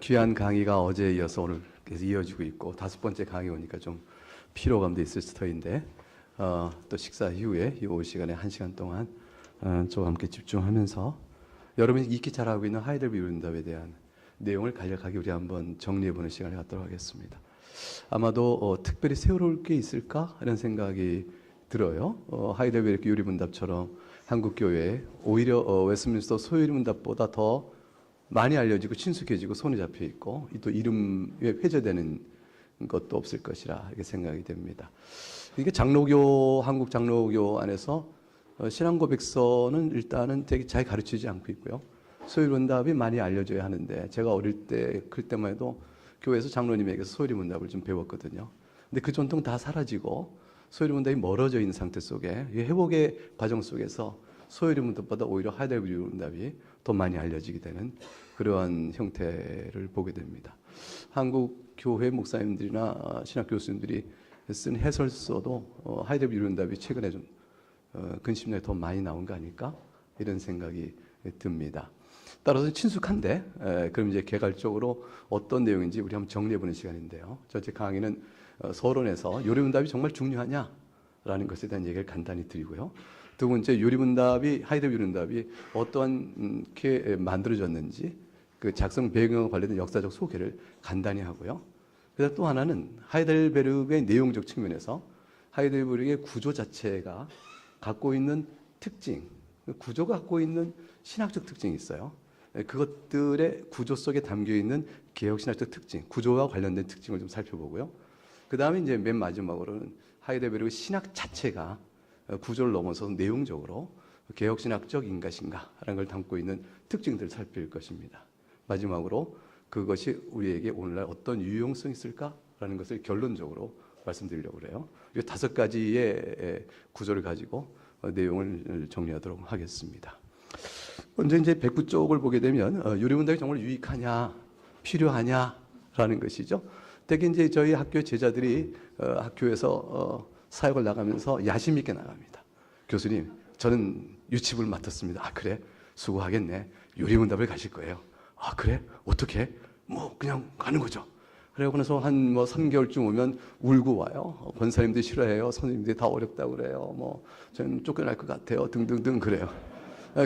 귀한 강의가 어제에 이어서 오늘 계속 이어지고 있고 다섯 번째 강의 오니까 좀 피로감도 있을 터인데 또 식사 이후에 이 오후 시간에 한 시간 동안 좀 함께 집중하면서 여러분이 익히 잘 알고 있는 하이델베르크 율린답에 대한 내용을 간략하게 우리 한번 정리해보는 시간을 갖도록 하겠습니다. 아마도 특별히 세워놓을 게 있을까 하는 생각이 들어요. 하이델베르크 유리문답처럼 한국교회에 오히려 웨스트민스터 소유리문답보다 더 많이 알려지고 친숙해지고 손에 잡혀 있고 또 이름에 회자되는 것도 없을 것이라 이렇게 생각이 됩니다. 이게 장로교, 한국 장로교 안에서 신앙고백서는 일단은 되게 잘 가르치지 않고 있고요. 소유문답이 많이 알려져야 하는데 제가 어릴 때 그때만 해도 교회에서 장로님에게서 소유문답을 좀 배웠거든요. 근데 그 전통 다 사라지고 소유문답이 멀어져 있는 상태 속에 이 회복의 과정 속에서 소유문답보다 오히려 하이델베르크 문답이 더 많이 알려지게 되는 그러한 형태를 보게 됩니다. 한국 교회 목사님들이나 신학 교수님들이 쓴 해설서도 하이델베르크 문답이 최근에 좀 근심량이 더 많이 나온 거 아닐까 이런 생각이 듭니다. 따라서 친숙한데 그럼 이제 개괄적으로 어떤 내용인지 우리 한번 정리해보는 시간인데요. 전체 강의는 서론에서 요리문답이 정말 중요하냐라는 것에 대한 얘기를 간단히 드리고요. 두 번째, 요리문답이 하이델베르크 율린답이 어떠하게 만들어졌는지 그 작성 배경과 관련된 역사적 소개를 간단히 하고요. 그다음 또 하나는 하이델베르크의 내용적 측면에서 하이델베르크의 구조 자체가 갖고 있는 특징, 구조가 갖고 있는 신학적 특징이 있어요. 그것들의 구조 속에 담겨 있는 개혁신학적 특징, 구조와 관련된 특징을 좀 살펴보고요. 그 다음에 이제 맨 마지막으로는 하이델베르크 신학 자체가 구조를 넘어서 내용적으로 개혁신학적 인가신가라는 걸 담고 있는 특징들을 살필 것입니다. 마지막으로 그것이 우리에게 오늘날 어떤 유용성이 있을까라는 것을 결론적으로 말씀드리려고 그래요. 이 다섯 가지의 구조를 가지고 내용을 정리하도록 하겠습니다. 먼저 이제 109쪽을 보게 되면 요리문답이 정말 유익하냐, 필요하냐라는 것이죠. 특히 이제 저희 학교 제자들이 학교에서 사역을 나가면서 야심 있게 나갑니다. 교수님, 저는 유치부를 맡았습니다. 아, 그래? 수고하겠네. 요리문답을 가실 거예요. 아, 그래? 어떻게? 뭐 그냥 가는 거죠. 그러고 나서 한 3개월쯤 오면 울고 와요. 권사님들이 싫어해요. 선생님들이 다 어렵다고 그래요. 저는 쫓겨날 것 같아요. 등등등 그래요.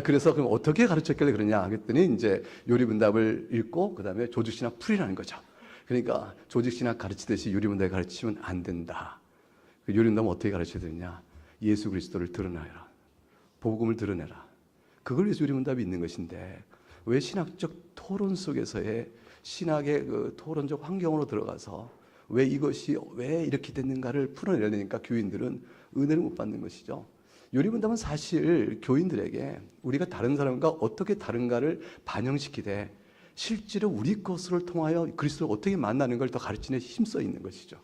그래서 그럼 어떻게 가르쳤길래 그러냐 했더니 이제 요리문답을 읽고 그다음에 조직신학 풀이라는 거죠. 그러니까 조직신학 가르치듯이 요리문답을 가르치면 안 된다. 요리문답은 어떻게 가르쳐야 되느냐? 예수 그리스도를 드러내라. 복음을 드러내라. 그걸 위해서 요리문답이 있는 것인데 왜 신학적 토론 속에서의 신학의 그 토론적 환경으로 들어가서 왜 이것이 왜 이렇게 됐는가를 풀어내려니까 교인들은 은혜를 못 받는 것이죠. 요리문답은 사실 교인들에게 우리가 다른 사람과 어떻게 다른가를 반영시키되 실제로 우리 것을 통하여 그리스도를 어떻게 만나는 걸 더 가르치는 힘써 있는 것이죠.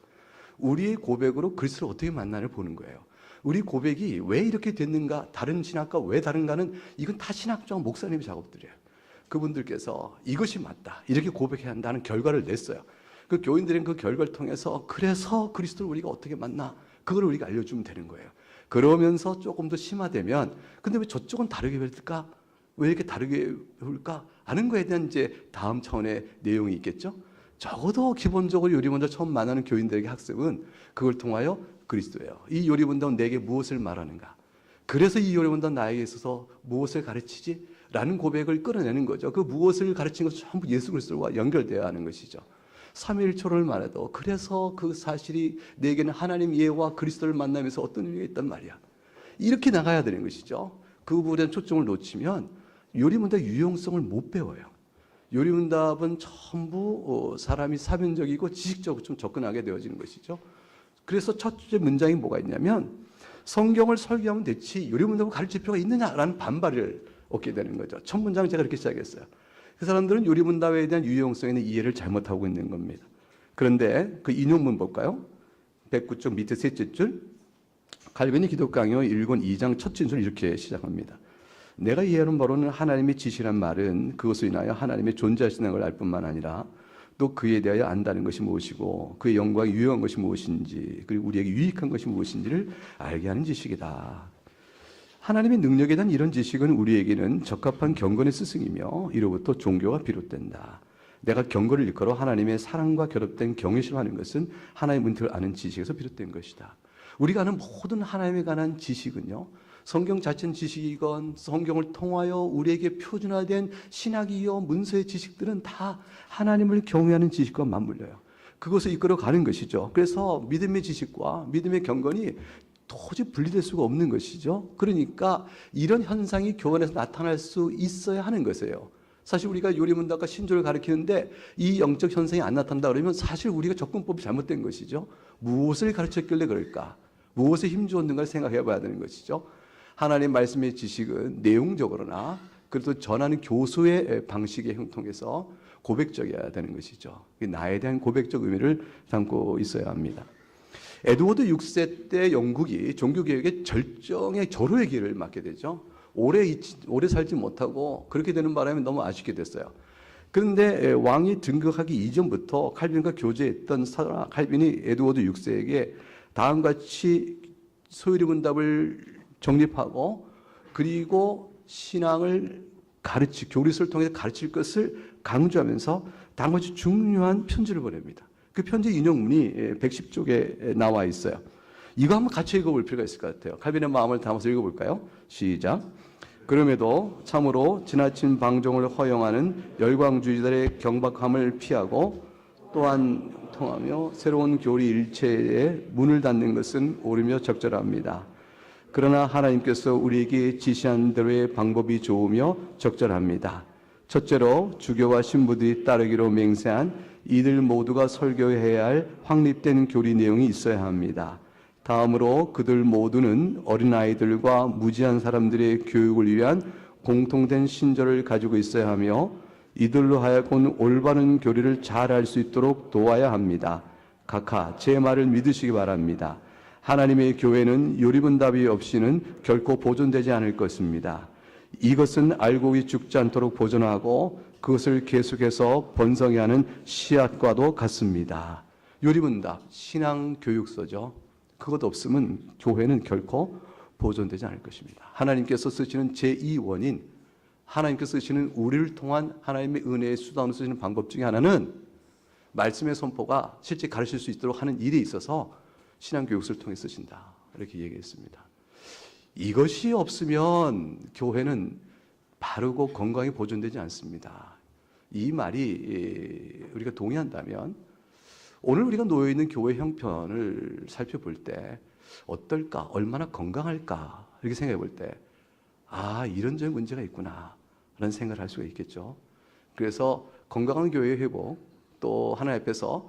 우리의 고백으로 그리스도를 어떻게 만나를 보는 거예요. 우리 고백이 왜 이렇게 됐는가, 다른 신학과 왜 다른가는 이건 다 신학적 목사님의 작업들이에요. 그분들께서 이것이 맞다, 이렇게 고백해야 한다는 결과를 냈어요. 그 교인들은 그 결과를 통해서 그래서 그리스도를 우리가 어떻게 만나, 그걸 우리가 알려주면 되는 거예요. 그러면서 조금 더 심화되면 근데 왜 저쪽은 다르게 배울까? 왜 이렇게 다르게 배울까? 하는 거에 대한 이제 다음 차원의 내용이 있겠죠. 적어도 기본적으로 요리문답 처음 만나는 교인들에게 학습은 그걸 통하여 그리스도예요. 이 요리문답은 내게 무엇을 말하는가? 그래서 이 요리문답 나에게 있어서 무엇을 가르치지? 라는 고백을 끌어내는 거죠. 그 무엇을 가르치는 것은 전부 예수 그리스도와 연결되어야 하는 것이죠. 삼위일초를 말해도 그래서 그 사실이 내게는 하나님 예와 그리스도를 만나면서 어떤 의미가 있단 말이야. 이렇게 나가야 되는 것이죠. 그 부분에 초점을 놓치면 요리문답 유용성을 못 배워요. 요리문답은 전부 사람이 사변적이고 지식적으로 좀 접근하게 되어지는 것이죠. 그래서 첫째 문장이 뭐가 있냐면 성경을 설교하면 됐지 요리문답을 가르칠 필요가 있느냐라는 반발을 얻게 되는 거죠. 첫 문장은 제가 이렇게 시작했어요. 그 사람들은 요리문답에 대한 유용성에 대한 이해를 잘못하고 있는 겁니다. 그런데 그 인용문 볼까요? 109쪽 밑에 셋째 줄, 갈베니 기독강요 1권 2장 첫째 줄 이렇게 시작합니다. 내가 이해하는 바로는 하나님의 지시란 말은 그것을 인하여 하나님의 존재하시는 걸 알 뿐만 아니라 또 그에 대하여 안다는 것이 무엇이고 그의 영광이 유효한 것이 무엇인지 그리고 우리에게 유익한 것이 무엇인지를 알게 하는 지식이다. 하나님의 능력에 대한 이런 지식은 우리에게는 적합한 경건의 스승이며 이로부터 종교가 비롯된다. 내가 경건을 일컬어 하나님의 사랑과 결합된 경외심을 하는 것은 하나님의 은혜를 아는 지식에서 비롯된 것이다. 우리가 아는 모든 하나님에 관한 지식은요, 성경 자체는 지식이건 성경을 통하여 우리에게 표준화된 신학이요 문서의 지식들은 다 하나님을 경외하는 지식과 맞물려요. 그것을 이끌어 가는 것이죠. 그래서 믿음의 지식과 믿음의 경건이 도저히 분리될 수가 없는 것이죠. 그러니까 이런 현상이 교회 안에서 나타날 수 있어야 하는 것이에요. 사실 우리가 요리문답과 신조를 가르치는데 이 영적 현상이 안 나타난다 그러면 사실 우리가 접근법이 잘못된 것이죠. 무엇을 가르쳤길래 그럴까? 무엇에 힘주었는가를 생각해 봐야 되는 것이죠. 하나님 말씀의 지식은 내용적으로나 그래도 전하는 교수의 방식의 형통해서 고백적이어야 되는 것이죠. 나에 대한 고백적 의미를 담고 있어야 합니다. 에드워드 6세 때 영국이 종교개혁의 절정의 절호의 길을 맞게 되죠. 오래 살지 못하고 그렇게 되는 바람에 너무 아쉽게 됐어요. 그런데 왕이 등극하기 이전부터 칼빈과 교제했던 칼빈이 에드워드 6세에게 다음과 같이 소요리 문답을 정립하고 그리고 신앙을 교리서를 통해서 가르칠 것을 강조하면서 다음과 같이 중요한 편지를 보냅니다. 그 편지 인용문이 110쪽에 나와 있어요. 이거 한번 같이 읽어볼 필요가 있을 것 같아요. 칼빈의 마음을 담아서 읽어볼까요? 시작. 그럼에도 참으로 지나친 방종을 허용하는 열광주의자들의 경박함을 피하고 또한 통하며 새로운 교리 일체에 문을 닫는 것은 옳으며 적절합니다. 그러나 하나님께서 우리에게 지시한 대로의 방법이 좋으며 적절합니다. 첫째로 주교와 신부들이 따르기로 맹세한 이들 모두가 설교해야 할 확립된 교리 내용이 있어야 합니다. 다음으로 그들 모두는 어린아이들과 무지한 사람들의 교육을 위한 공통된 신조를 가지고 있어야 하며 이들로 하여금 올바른 교리를 잘 알 수 있도록 도와야 합니다. 각하 제 말을 믿으시기 바랍니다. 하나님의 교회는 요리문답이 없이는 결코 보존되지 않을 것입니다. 이것은 알곡이 죽지 않도록 보존하고 그것을 계속해서 번성해 하는 씨앗과도 같습니다. 요리문답, 신앙교육서죠. 그것 없으면 교회는 결코 보존되지 않을 것입니다. 하나님께서 쓰시는 제2원인, 하나님께서 쓰시는 우리를 통한 하나님의 은혜의 수단으로 쓰시는 방법 중에 하나는 말씀의 선포가 실제 가르칠 수 있도록 하는 일에 있어서 신앙교육서를 통해 쓰신다. 이렇게 얘기했습니다. 이것이 없으면 교회는 바르고 건강히 보존되지 않습니다. 이 말이 우리가 동의한다면 오늘 우리가 놓여 있는 교회 형편을 살펴볼 때 어떨까? 얼마나 건강할까? 이렇게 생각해 볼 때 이런저런 문제가 있구나 라는 생각을 할 수가 있겠죠. 그래서 건강한 교회의 회복, 또 하나님 앞에서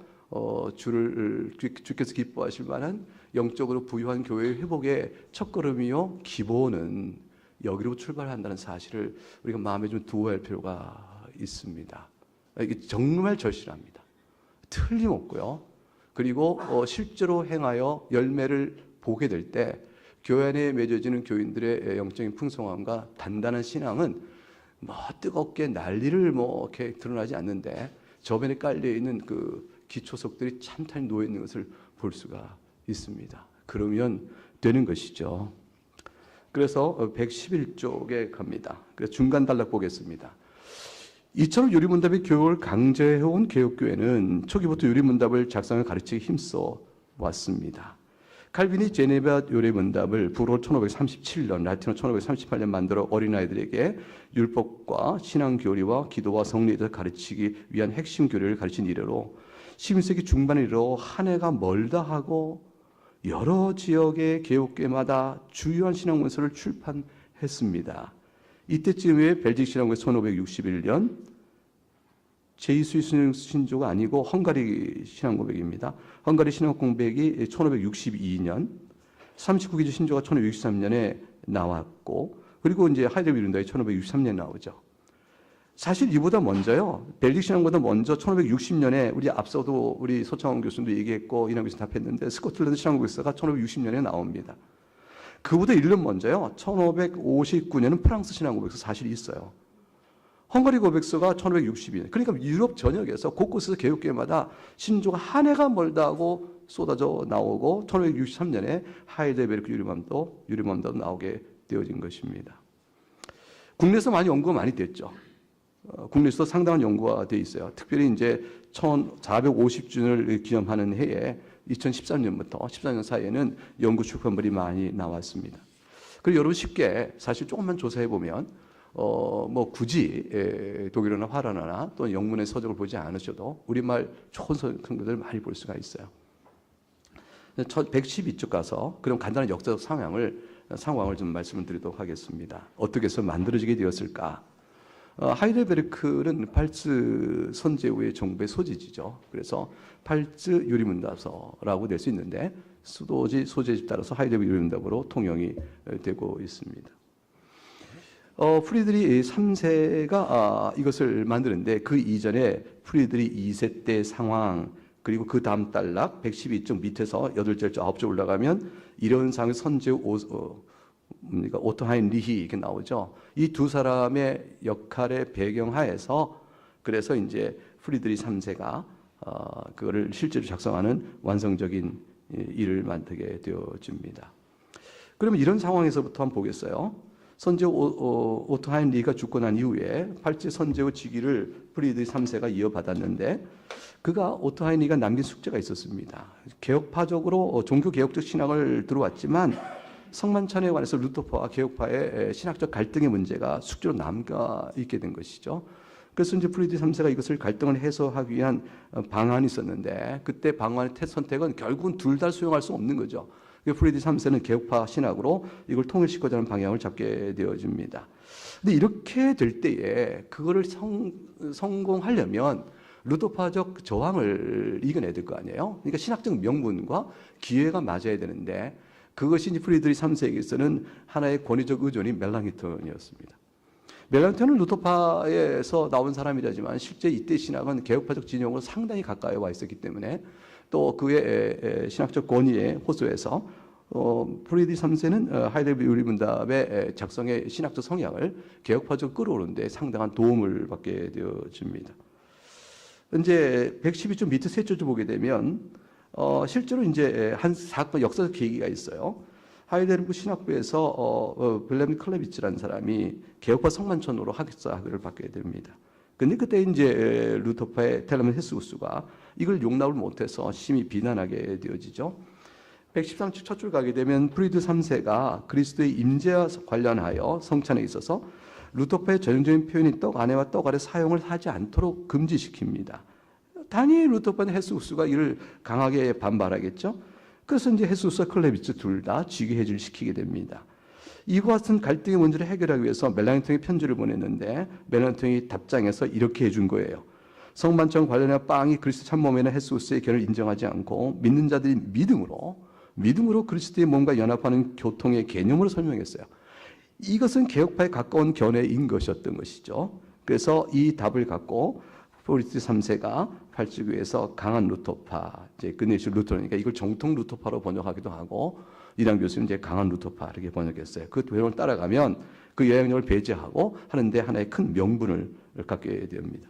주께서 기뻐하실 만한 영적으로 부유한 교회의 회복의 첫걸음이요 기본은 여기로 출발한다는 사실을 우리가 마음에 좀 두어야 할 필요가 있습니다. 이게 정말 절실합니다. 틀림없고요. 그리고 실제로 행하여 열매를 보게 될 때 교회 안에 맺어지는 교인들의 영적인 풍성함과 단단한 신앙은 뜨겁게 난리를 이렇게 드러나지 않는데 저변에 깔려 있는 그 기초석들이 찬탄히 놓여 있는 것을 볼 수가 있습니다. 그러면 되는 것이죠. 그래서 111쪽에 갑니다. 그래서 중간 단락 보겠습니다. 이처럼 요리문답의 교육을 강제해온 개혁교회는 초기부터 요리문답을 작성해 가르치기 힘써 왔습니다. 칼빈이 제네바 요리문답을 불어 1537년, 라틴어 1538년 만들어 어린아이들에게 율법과 신앙교리와 기도와 성리에 대해서 가르치기 위한 핵심 교리를 가르친 이래로 11세기 중반에 이르러 한 해가 멀다 하고 여러 지역의 개혁교회마다 주요한 신앙문서를 출판했습니다. 이때쯤에 벨직 신앙고백 1561년, 제2스위스 신조가 아니고 헝가리 신앙고백입니다. 헝가리 신앙고백이 1562년, 39기조 신조가 1563년에 나왔고, 그리고 이제 하이델베르 율동이 1563년에 나오죠. 사실 이보다 먼저요. 벨직 신앙보다 먼저 1560년에 우리 앞서도 우리 소창원 교수님도 얘기했고 이남 교수님 답했는데 스코틀랜드 신앙고백서가 1560년에 나옵니다. 그보다 1년 먼저요. 1559년은 프랑스 신앙고백서 사실이 있어요. 헝가리 고백서가 1562년. 그러니까 유럽 전역에서 곳곳에서 개혁교회마다 신조가 한 해가 멀다 하고 쏟아져 나오고 1563년에 하이델베르크 유리문답도 나오게 되어진 것입니다. 국내에서 많이 연구가 많이 됐죠. 국내에서 상당한 연구가 돼 있어요. 특별히 이제 1450주년을 기념하는 해에 2013년부터 14년 사이에는 연구 출판물이 많이 나왔습니다. 그리고 여러분 쉽게 사실 조금만 조사해 보면 뭐 굳이 독일어나 화라나 또는 영문의 서적을 보지 않으셔도 우리말 좋은 서적들 많이 볼 수가 있어요. 112쪽 가서 그럼 간단한 역사적 상황을 좀 말씀을 드리도록 하겠습니다. 어떻게 해서 만들어지게 되었을까? 하이델베르크는 팔츠 선제후의 정부의 소재지죠. 그래서 팔츠 유리문답서라고 낼 수 있는데 수도지 소재에 따라서 하이델베르크 유리문답으로 통용이 되고 있습니다. 프리드리 3세가 이것을 만드는데 그 이전에 프리드리 2세 때 상황 그리고 그 다음 단락 112쪽 밑에서 8절째 9절 올라가면 이런 상의 선제후 오토 하인리히 이렇게 나오죠. 이 두 사람의 역할의 배경하에서 그래서 이제 프리드리 3세가 그거를 실제로 작성하는 완성적인 일을 만들게 되어집니다. 그러면 이런 상황에서부터 한번 보겠어요. 선제후 오토 하인리히가 죽고 난 이후에 팔찌 선제후 직위를 프리드리 3세가 이어받았는데 그가 오토 하인리히가 남긴 숙제가 있었습니다. 개혁파적으로 종교개혁적 신학을 들어왔지만 성만찬에 관해서 루터파와 개혁파의 신학적 갈등의 문제가 숙제로 남아 있게 된 것이죠. 그래서 이제 프리드리 3세가 이것을 갈등을 해소하기 위한 방안이 있었는데 그때 방안의 선택은 결국은 둘 다 수용할 수 없는 거죠. 프리드리 3세는 개혁파 신학으로 이걸 통일시키고자 하는 방향을 잡게 되어집니다. 근데 이렇게 될 때에 그거를 성공하려면 루터파적 저항을 이겨내야 될 거 아니에요. 그러니까 신학적 명분과 기회가 맞아야 되는데 그것이 이제 프리드리 3세에게서는 하나의 권위적 의존이 멜랑히턴이었습니다. 멜랑히턴은 루터파에서 나온 사람이라지만 실제 이때 신학은 개혁파적 진영으로 상당히 가까이 와 있었기 때문에 또 그의 신학적 권위에 호소해서 프리드리 3세는 하이델베르크 유리문답의 작성의 신학적 성향을 개혁파적 끌어오는 데 상당한 도움을 받게 되어집니다. 이제 112쪽 밑에 세 줄을 보게 되면 실제로 이제 한 사건 역사적 계기가 있어요. 하이델베르크 신학부에서 빌레미 클레비츠라는 사람이 개혁파 성만천으로 학사학위를 받게 됩니다. 근데 그때 이제 루터파의 텔레몬 헤스우스가 이걸 용납을 못해서 심히 비난하게 되어지죠. 113쪽 첫 줄 가게 되면 프리드 3세가 그리스도의 임재와 관련하여 성찬에 있어서 루터파의 전형적인 표현인 떡 안에와 떡 아래 사용을 하지 않도록 금지시킵니다. 단히 루터파는 헤스우스가 이를 강하게 반발하겠죠. 그래서 이제 헤스우스와 클레비츠 둘 다 직위해지를 시키게 됩니다. 이와 같은 갈등의 문제를 해결하기 위해서 멜랑히턴이 편지를 보냈는데 멜랑히턴이 답장해서 이렇게 해준 거예요. 성만찬 관련한 빵이 그리스도 참몸에는 헤스우스의 견을 인정하지 않고 믿는 자들이 믿음으로 그리스도의 몸과 연합하는 교통의 개념으로 설명했어요. 이것은 개혁파에 가까운 견해인 것이었던 것이죠. 그래서 이 답을 갖고 프리드리 3세가 팔찌교에서 강한 루터파, 이제 끝내시 루터니까 이걸 정통 루터파로 번역하기도 하고 이란 교수는 이제 강한 루터파 이렇게 번역했어요. 그 배경을 따라가면 그 영향력을 배제하고 하는데 하나의 큰 명분을 갖게 됩니다.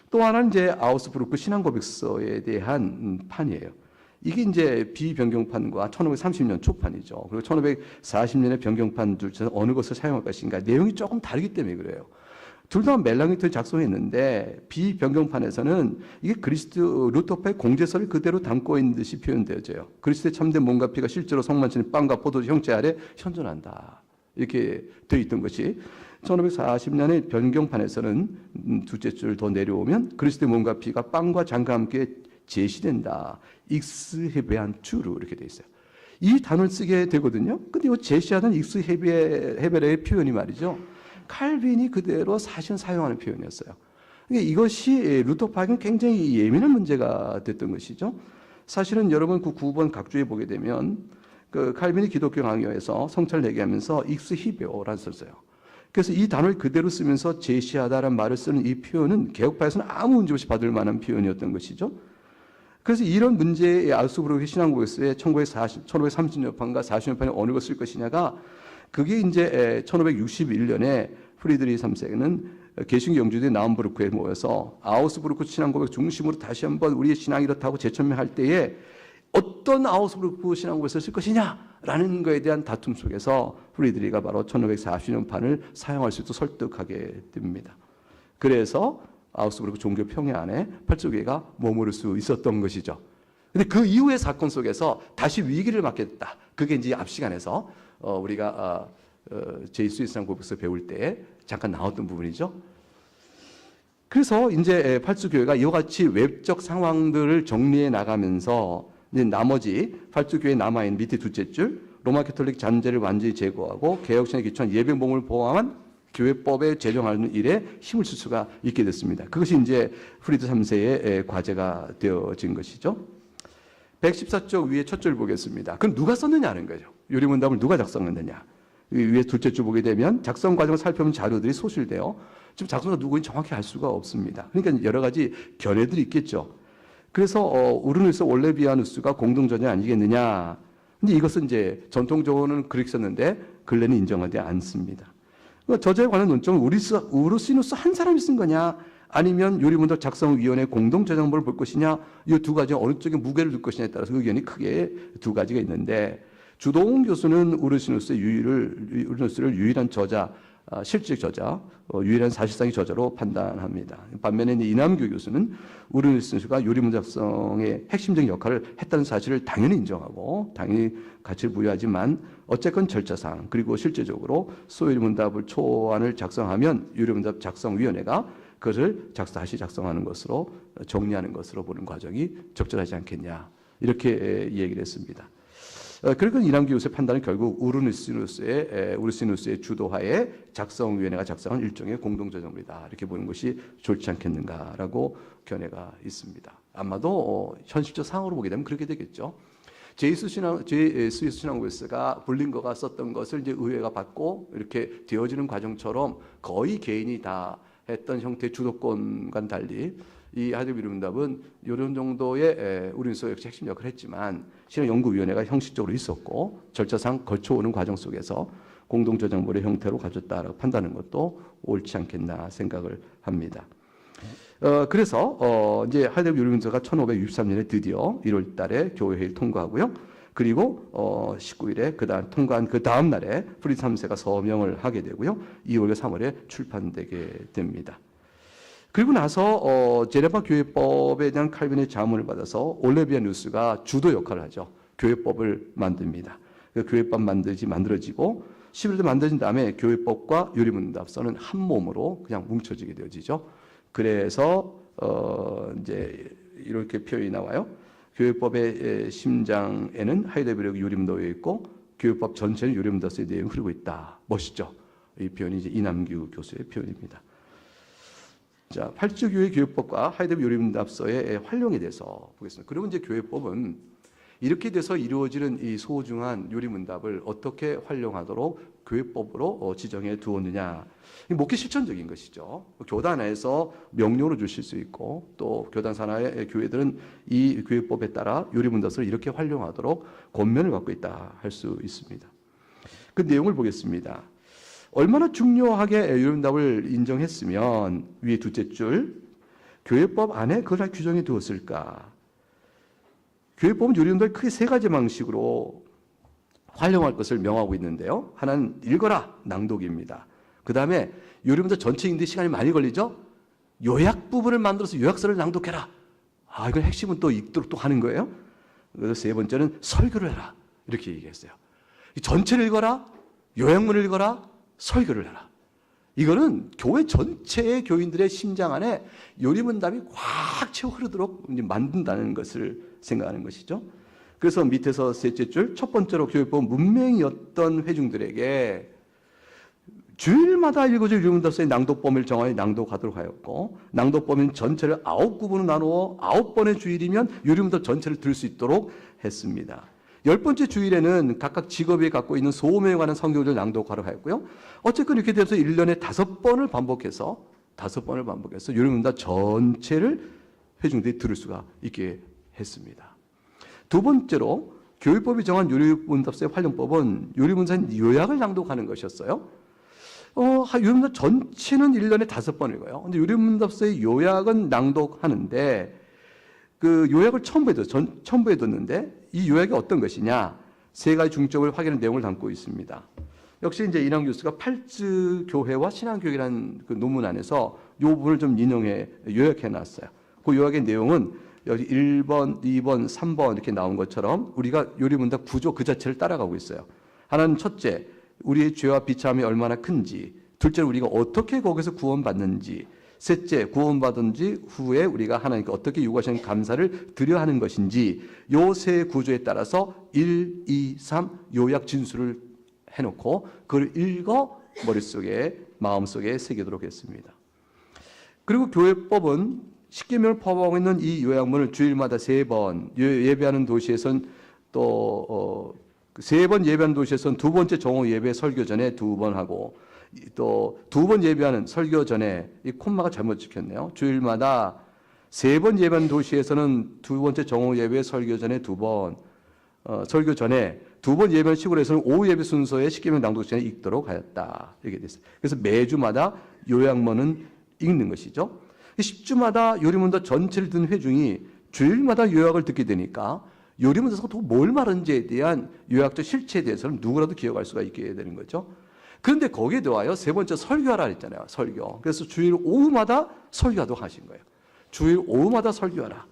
또 하나는 이제 아우스부르크 신앙고백서에 대한 판이에요. 이게 이제 비변경판과 1530년 초판이죠. 그리고 1540년의 변경판 둘 중에서 어느 것을 사용할 것인가 내용이 조금 다르기 때문에 그래요. 둘 다 멜랑히턴이 작성했는데 비변경판에서는 이게 그리스도 루터파의 공제서를 그대로 담고 있는 듯이 표현되어져요. 그리스도의 참된 몸과 피가 실제로 성만찬의 빵과 포도주 형체 아래 현존한다. 이렇게 되어 있던 것이 1540년의 변경판에서는 두째 줄 더 내려오면 그리스도의 몸과 피가 빵과 잔과 함께 제시된다. 익스 헤베안 주로 이렇게 돼 있어요. 이 단어를 쓰게 되거든요. 근데 이 제시하는 익스 헤베레의 표현이 말이죠. 칼빈이 그대로 사실 사용하는 표현이었어요. 그러니까 이것이 루터파에게는 굉장히 예민한 문제가 됐던 것이죠. 사실은 여러분 그 9번 각주에 보게 되면 그 칼빈이 기독교 강요에서 성찰을 얘기하면서 익스 히베오라는 것을 써요. 그래서 이 단어를 그대로 쓰면서 제시하다라는 말을 쓰는 이 표현은 개혁파에서는 아무 문제 없이 받을 만한 표현이었던 것이죠. 그래서 이런 문제의 아우스부르크 신앙고백서에 1530년판과 40년판에 어느 것을 쓸 것이냐가 그게 이제 1561년에 프리드리 3세는 개신교 영주들이 나움부르크에 모여서 아우스부르크 신앙고백 중심으로 다시 한번 우리의 신앙이 이렇다고 재천명할 때에 어떤 아우스부르크 신앙고백을 쓸 것이냐라는 것에 대한 다툼 속에서 프리드리가 바로 1540년판을 사용할 수 있도록 설득하게 됩니다. 그래서 아우스부르크 종교 평야 안에 팔주교회가 머무를 수 있었던 것이죠. 근데 그 이후의 사건 속에서 다시 위기를 맞게 됐다. 그게 이제 앞 시간에서 우리가 제2스위스랑 고백서 배울 때 잠깐 나왔던 부분이죠. 그래서 이제 팔주교회가 이와 같이 외적 상황들을 정리해 나가면서 이제 나머지 팔주교회 남아있는 밑에 둘째 줄 로마 캐톨릭 잔재를 완전히 제거하고 개혁신에 기초한 예배봉을 포함한 교회법에 제정하는 일에 힘을 쓸 수가 있게 됐습니다. 그것이 이제 프리드 3세의 과제가 되어진 것이죠. 114쪽 위에 첫 줄 보겠습니다. 그럼 누가 썼느냐는 거죠. 요리문답을 누가 작성했느냐. 위에 둘째 줄 보게 되면 작성 과정을 살펴본 자료들이 소실되어 지금 작성자 누구인지 정확히 알 수가 없습니다. 그러니까 여러 가지 견해들이 있겠죠. 그래서 우르누스 올레비아누스가 공동전이 아니겠느냐. 근데 이것은 이제 전통적으로는 그렇게 썼는데 근래는 인정하지 않습니다. 저자에 관한 논점은 우르시누스 한 사람이 쓴 거냐, 아니면 요리문답 작성위원회 공동저작물을 볼 것이냐, 이 두 가지 어느 쪽에 무게를 둘 것이냐에 따라서 의견이 크게 두 가지가 있는데, 주동훈 교수는 우르시누스를 유일한 저자, 실질적 저자, 유일한 사실상의 저자로 판단합니다. 반면에 이남규 교수는 우르시누스가 요리문답 작성의 핵심적인 역할을 했다는 사실을 당연히 인정하고 당연히 가치를 부여하지만 어쨌건 절차상 그리고 실제적으로 소요리문답을 초안을 작성하면 요리문답 작성위원회가 그것을 다시 작성하는 것으로 정리하는 것으로 보는 과정이 적절하지 않겠냐, 이렇게 얘기를 했습니다. 그리고 이남규 교수의 판단은 결국 우르시누스의 주도하에 작성위원회가 작성한 일종의 공동저작물이다, 이렇게 보는 것이 좋지 않겠는가라고 견해가 있습니다. 아마도 현실적 상황으로 보게 되면 그렇게 되겠죠. 제2스위스 신앙고에서가 불링거가 썼던 것을 이제 의회가 받고 이렇게 되어지는 과정처럼 거의 개인이 다 했던 형태의 주도권과는 달리 이 하이델베르문답은 이런 정도의 우리는 역시 핵심 역할을 했지만 신앙연구위원회가 형식적으로 있었고 절차상 거쳐오는 과정 속에서 공동저작물의 형태로 가졌다라고 판단하는 것도 옳지 않겠나 생각을 합니다. 그래서 이제 하이델베르문답가 1563년에 드디어 1월 달에 교회회의를 통과하고요. 그리고 19일에 통과한 그 다음 날에 프리드 3세가 서명을 하게 되고요. 2월과 3월에 출판되게 됩니다. 그리고 나서 제네바 교회법에 대한 칼빈의 자문을 받아서 올레비아누스가 주도 역할을 하죠. 교회법을 만듭니다. 그 교회법 만들어지고 11월에 만들어진 다음에 교회법과 요리문답서는 한 몸으로 그냥 뭉쳐지게 되어지죠. 그래서 이제 이렇게 표현이 나와요. 교회법의 심장에는 하이델베르크 요리문답이 있고 교회법 전체는 요리문답서의 내용이 흐르고 있다. 멋있죠. 이 표현이 이제 이남규 교수의 표현입니다. 자, 팔주교회 교회법과 하이델베르크 요리문답서의 활용에 대해서 보겠습니다. 그러면 이제 교회법은 이렇게 돼서 이루어지는 이 소중한 요리문답을 어떻게 활용하도록 교회법으로 지정해 두었느냐. 목회 실천적인 것이죠. 교단 안에서 명령으로 주실 수 있고 또 교단 산하의 교회들은 이 교회법에 따라 요리문답서를 이렇게 활용하도록 권면을 갖고 있다 할 수 있습니다. 그 내용을 보겠습니다. 얼마나 중요하게 요리문답을 인정했으면 위에 둘째 줄 교회법 안에 그걸 규정해 두었을까. 교회법은 요리문답을 크게 세 가지 방식으로 활용할 것을 명하고 있는데요. 하나는 읽어라, 낭독입니다. 그 다음에 요리문답 전체 읽는데 시간이 많이 걸리죠. 요약 부분을 만들어서 요약서를 낭독해라. 이건 핵심은 또 읽도록 또 하는 거예요. 그래서 세 번째는 설교를 해라, 이렇게 얘기했어요. 전체를 읽어라, 요약문을 읽어라, 설교를 해라. 이거는 교회 전체의 교인들의 심장 안에 요리문답이 꽉 채워 흐르도록 만든다는 것을 생각하는 것이죠. 그래서 밑에서 셋째 줄, 첫 번째로 교회법 문맹이었던 회중들에게 주일마다 읽어질 요리문답서의 낭독 범위를 정하여 낭독하도록 하였고, 낭독 범위 전체를 9구분으로 나누어 9번의 주일이면 요리문답 전체를 들을 수 있도록 했습니다. 10번째 주일에는 각각 직업이 갖고 있는 소명에 관한 성경을 낭독하러 하였고요. 어쨌든 이렇게 되면서 1년에 5번을 반복해서 요리문답 전체를 회중들이 들을 수가 있게 했습니다. 두 번째로 교회법이 정한 요리문답서의 활용법은 요리문답 요약을 낭독하는 것이었어요. 요리문답 전체는 1년에 5번 읽어요. 근데 요리문답서의 요약은 낭독하는데 그 요약을 첨부해 뒀는데 이 요약이 어떤 것이냐? 세 가지 중점을 확인하는 내용을 담고 있습니다. 역시 이제 이남 교수가 팔즈 교회와 신앙교육이라는 그 논문 안에서 이 부분을 좀 요약해 놨어요. 그 요약의 내용은 여기 1번, 2번, 3번 이렇게 나온 것처럼 우리가 요리문답 구조 그 자체를 따라가고 있어요. 하나는 첫째, 우리의 죄와 비참함이 얼마나 큰지, 둘째, 우리가 어떻게 거기서 구원받는지, 셋째, 구원받은 지 후에 우리가 하나님께 어떻게 요구하시는 감사를 드려야 하는 것인지, 요 세 구조에 따라서 1, 2, 3 요약 진술을 해놓고 그걸 읽어 머릿속에 마음속에 새기도록 했습니다. 그리고 교회법은 십계명을 포함하고 있는 이 요약문을 주일마다 3번 예배하는 도시에선 또 3번 예배하는 도시에선 두 번째 정오 예배 설교 전에 2번 하고 또 2번 예배하는 설교 전에 이 콤마가 잘못 찍혔네요. 주일마다 3번 예배하는 도시에서는 두 번째 정오 예배 설교 전에 2번 설교 전에 2번 예배하는 시골에서는 오후 예배 순서에 십계명 낭독 전에 읽도록 하였다. 이렇게 됐어요. 그래서 매주마다 요약문은 읽는 것이죠. 10주마다 요리문답 전체를 듣는 회중이 주일마다 요약을 듣게 되니까 요리문답에서 뭘 말하는지에 대한 요약적 실체에 대해서는 누구라도 기억할 수가 있게 되는 거죠. 그런데 거기에 더하여 세 번째 설교하라 했잖아요. 설교. 그래서 주일 오후마다 설교하도록 하신 거예요. 주일 오후마다 설교하라.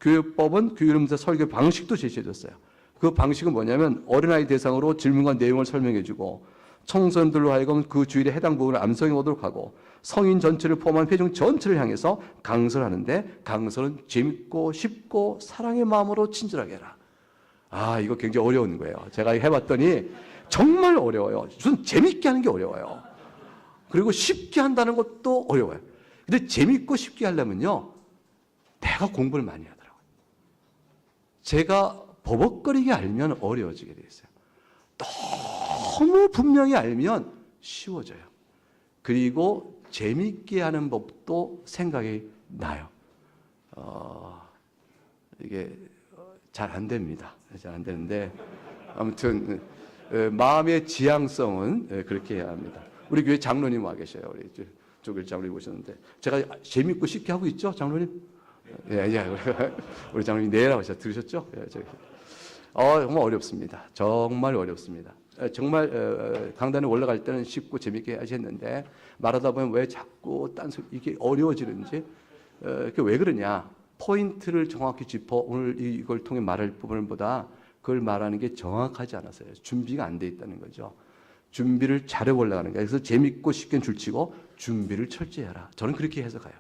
교회법은 그 요리문답 설교 방식도 제시해줬어요. 그 방식은 뭐냐면 어린아이 대상으로 질문과 내용을 설명해주고 청소년들로 하여금 그 주일에 해당 부분을 암송해 오도록 하고 성인 전체를 포함한 회중 전체를 향해서 강설을 하는데 강설은 재밌고 쉽고 사랑의 마음으로 친절하게 해라. 아, 이거 굉장히 어려운 거예요. 제가 해봤더니 정말 어려워요. 무슨 재밌게 하는 게 어려워요. 그리고 쉽게 한다는 것도 어려워요. 근데 재밌고 쉽게 하려면요, 내가 공부를 많이 하더라고요. 제가 버벅거리게 알면 어려워지게 돼 있어요. 너무 분명히 알면 쉬워져요. 그리고 재밌게 하는 법도 생각이 나요. 이게 잘 안 됩니다. 잘 안 되는데 아무튼 마음의 지향성은 그렇게 해야 합니다. 우리 교회 장로님 와 계셔요. 우리 조길 장로님 오셨는데 제가 재밌고 쉽게 하고 있죠, 장로님? 예, 우리 장로님 내라고 하셔 들으셨죠? 예, 정말 어렵습니다. 정말 어렵습니다. 정말 강단에 올라갈 때는 쉽고 재밌게 하셨는데 말하다 보면 왜 자꾸 딴소리 이게 어려워지는지 그게 왜 그러냐? 포인트를 정확히 짚어 오늘 이걸 통해 말할 부분보다 그걸 말하는 게 정확하지 않았어요. 준비가 안 돼 있다는 거죠. 준비를 잘해 올라가는 거예요. 그래서 재밌고 쉽게 줄치고 준비를 철저히 해라. 저는 그렇게 해석해요.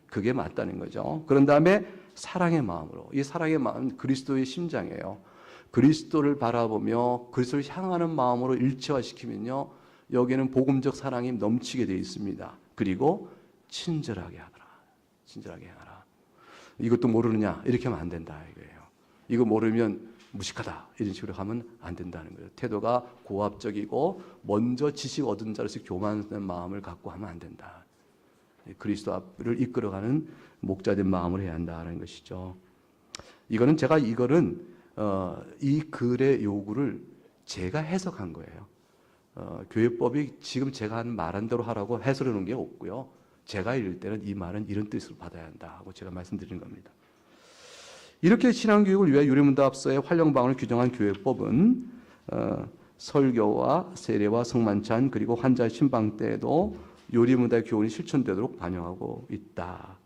그게 맞다는 거죠. 그런 다음에 사랑의 마음으로. 이 사랑의 마음은 그리스도의 심장이에요. 그리스도를 바라보며 그리스도를 향하는 마음으로 일체화시키면요, 여기에는 복음적 사랑이 넘치게 되어 있습니다. 그리고 친절하게 하더라. 친절하게 하라. 이것도 모르느냐? 이렇게 하면 안 된다 이거예요. 이거 모르면 무식하다 이런 식으로 하면 안 된다는 거예요. 태도가 고압적이고 먼저 지식 얻은 자로서 교만한 마음을 갖고 하면 안 된다. 그리스도 앞을 이끌어가는 목자된 마음으로 해야 한다는 것이죠. 이거는 제가 이 글의 요구를 제가 해석한 거예요. 교회법이 지금 제가 말한 대로 하라고 해석해 놓은 게 없고요. 제가 읽을 때는 이 말은 이런 뜻으로 받아야 한다고 제가 말씀드리는 겁니다. 이렇게 신앙교육을 위해 요리문답서의 활용방을 규정한 교회법은 설교와 세례와 성만찬 그리고 환자 신방 때에도 요리문답의 교훈이 실천되도록 반영하고 있다.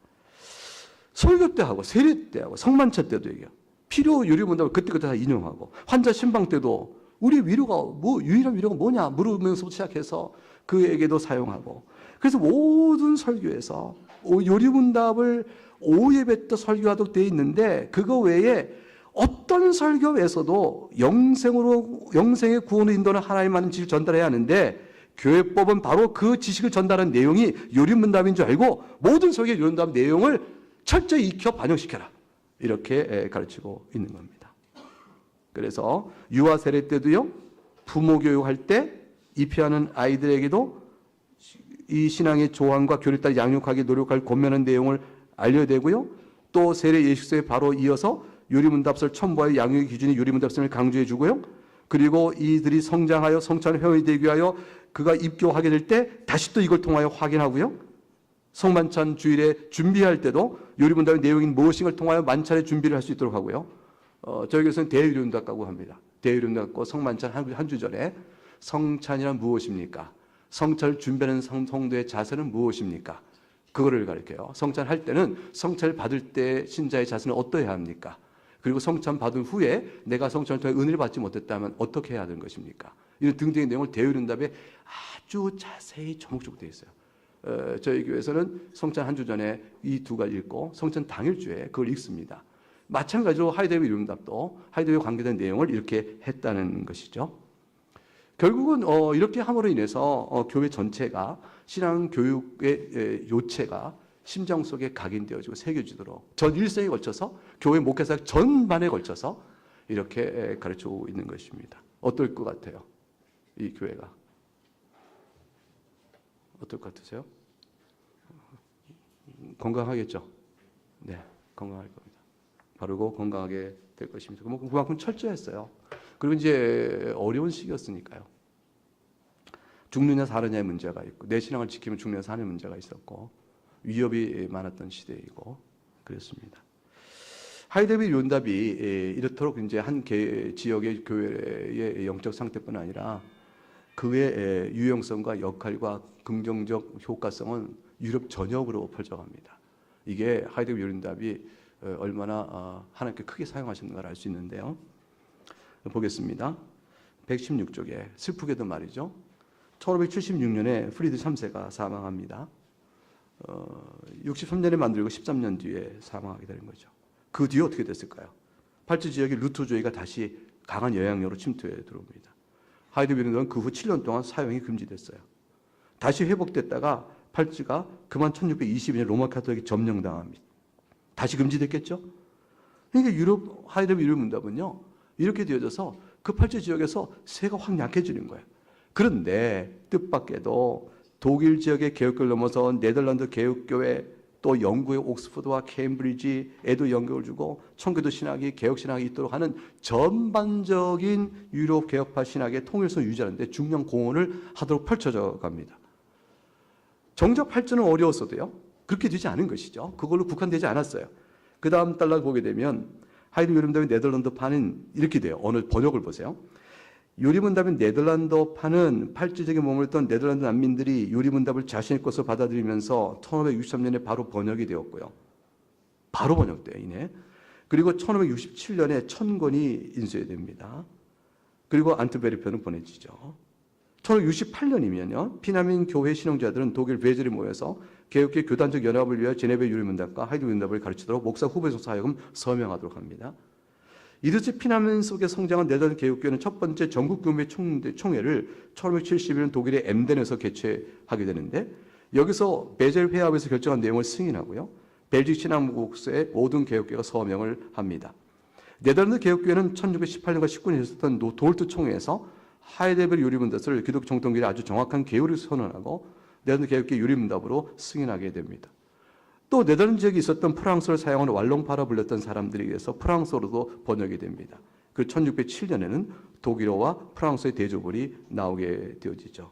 설교 때 하고 세례 때 하고 성만찬 때도 얘기해요. 필요 요리문답을 그때그때 다 인용하고 환자 신방 때도 우리 위로가 유일한 위로가 뭐냐 물으면서 시작해서 그에게도 사용하고 그래서 모든 설교에서 요리문답을 오예배 때 설교하도록 되어 있는데 그거 외에 어떤 설교에서도 영생의 구원을 인도하는 하나님만의 지식을 전달해야 하는데 교회법은 바로 그 지식을 전달하는 내용이 요리문답인 줄 알고 모든 설교의 요리문답 내용을 철저히 익혀 반영시켜라. 이렇게 가르치고 있는 겁니다. 그래서 유아 세례 때도요, 부모 교육할 때 입히하는 아이들에게도 이 신앙의 조항과 교리를 따라 양육하기 노력할 권면한 내용을 알려야 되고요. 또 세례 예식서에 바로 이어서 요리문답서를 첨부하여 양육의 기준이 요리문답서를 강조해 주고요. 그리고 이들이 성장하여 성찬을 회원이 되기 위하여 그가 입교하게 될 때 다시 또 이걸 통하여 확인하고요. 성만찬 주일에 준비할 때도 요리문답의 내용인 무엇인가를 통하여 만찬의 준비를 할 수 있도록 하고요. 저희 교회에서는 대요리문답이라고 합니다. 대요리문답과 성만찬 한 주 전에 성찬이란 무엇입니까? 성찬을 준비하는 성도의 자세는 무엇입니까? 그거를 가르쳐요. 성찬할 때는 성찬을 받을 때 신자의 자세는 어떠해야 합니까? 그리고 성찬 받은 후에 내가 성찬을 통해 은혜를 받지 못했다면 어떻게 해야 하는 것입니까? 이런 등등의 내용을 대의론답에 아주 자세히 조목조목 되어 있어요. 저희 교회에서는 성찬 한 주 전에 이 두 가지 읽고 성찬 당일주에 그걸 읽습니다. 마찬가지로 하이데베르 이론답도 하이데베르에 관계된 내용을 이렇게 했다는 것이죠. 결국은 이렇게 함으로 인해서 교회 전체가 신앙 교육의 요체가 심정 속에 각인되어지고 새겨지도록 전 일생에 걸쳐서 교회 목회사 전반에 걸쳐서 이렇게 가르쳐오고 있는 것입니다. 어떨 것 같아요? 이 교회가 어떨 것 같으세요? 건강하겠죠? 네, 건강할 겁니다. 바르고 건강하게 될 것입니다. 그만큼 철저했어요. 그리고 이제 어려운 시기였으니까요. 죽느냐 사느냐의 문제가 있고 내 신앙을 지키면 죽느냐 사는 문제가 있었고 위협이 많았던 시대이고 그랬습니다. 하이데베르 이론답이 이렇도록 이제 한 지역의 교회의 영적 상태뿐 아니라 그의 유용성과 역할과 긍정적 효과성은 유럽 전역으로 펼쳐갑니다. 이게 하이데베르 이론답이 얼마나 하나님께 크게 사용하셨는가를 알 수 있는데요. 보겠습니다. 116쪽에 슬프게도 말이죠. 1576년에 프리드 3세가 사망합니다. 63년에 만들고 13년 뒤에 사망하게 되는 거죠. 그 뒤에 어떻게 됐을까요? 팔찌 지역의 루터주의가 다시 강한 영향력으로 침투해 들어옵니다. 하이데베르는 그 후 7년 동안 사용이 금지됐어요. 다시 회복됐다가 팔찌가 그만 1622년 로마 카톨릭이 점령당합니다. 다시 금지됐겠죠? 그러니까 유럽 하이데베르 이론 문답은요. 이렇게 되어져서 그 팔찌 지역에서 세가 확 약해지는 거예요. 그런데 뜻밖에도 독일 지역의 개혁교를 넘어서 네덜란드 개혁교회 또 영국의 옥스퍼드와 케임브리지에도 영향을 주고 청교도 신학이 개혁 신학이 있도록 하는 전반적인 유럽 개혁파 신학의 통일성을 유지하는데 중요한 공헌을 하도록 펼쳐져 갑니다. 정작 팔찌는 어려웠어도요. 그렇게 되지 않은 것이죠. 그걸로 국한되지 않았어요. 그 다음 달러 보게 되면 하이데베르 요리문답의 네덜란드판은 이렇게 돼요. 어느 번역을 보세요. 요리문답의 네덜란드판은 팔찌적인 머물렀던 네덜란드 난민들이 요리문답을 자신의 것으로 받아들이면서 1563년에 바로 번역이 되었고요. 바로 번역돼요. 이내. 그리고 1567년에 1000권이 인쇄됩니다. 그리고 안트베르편은 보내지죠. 1568년이면요. 피난민 교회 신앙자들은 독일 베젤에 모여서 개혁계 교단적 연합을 위하여 제네베 요리문답과 하이데베르 문답을 가르치도록 목사 후배소서 하여금 서명하도록 합니다. 이렇게 피난민 속에 성장한 네덜란드 개혁교회는 첫 번째 전국 교회 총회를 1571년 독일의 엠덴에서 개최하게 되는데 여기서 베젤 회합에서 결정한 내용을 승인하고요. 벨직 신앙국수의 모든 개혁교회가 서명을 합니다. 네덜란드 개혁교회는 1618년과 19년에 있었던 도르트 총회에서 하이데베르 요리문답을 기독교 정통교회의 아주 정확한 개요를 선언하고 네덜란드 개혁교회 요리문답으로 승인하게 됩니다. 또 네덜란드 지역에 있었던 프랑스어를 사용하는 왈롱파라 불렸던 사람들에 의해서 프랑스어로도 번역이 됩니다. 그 1607년에는 독일어와 프랑스어의 대조본이 나오게 되어지죠.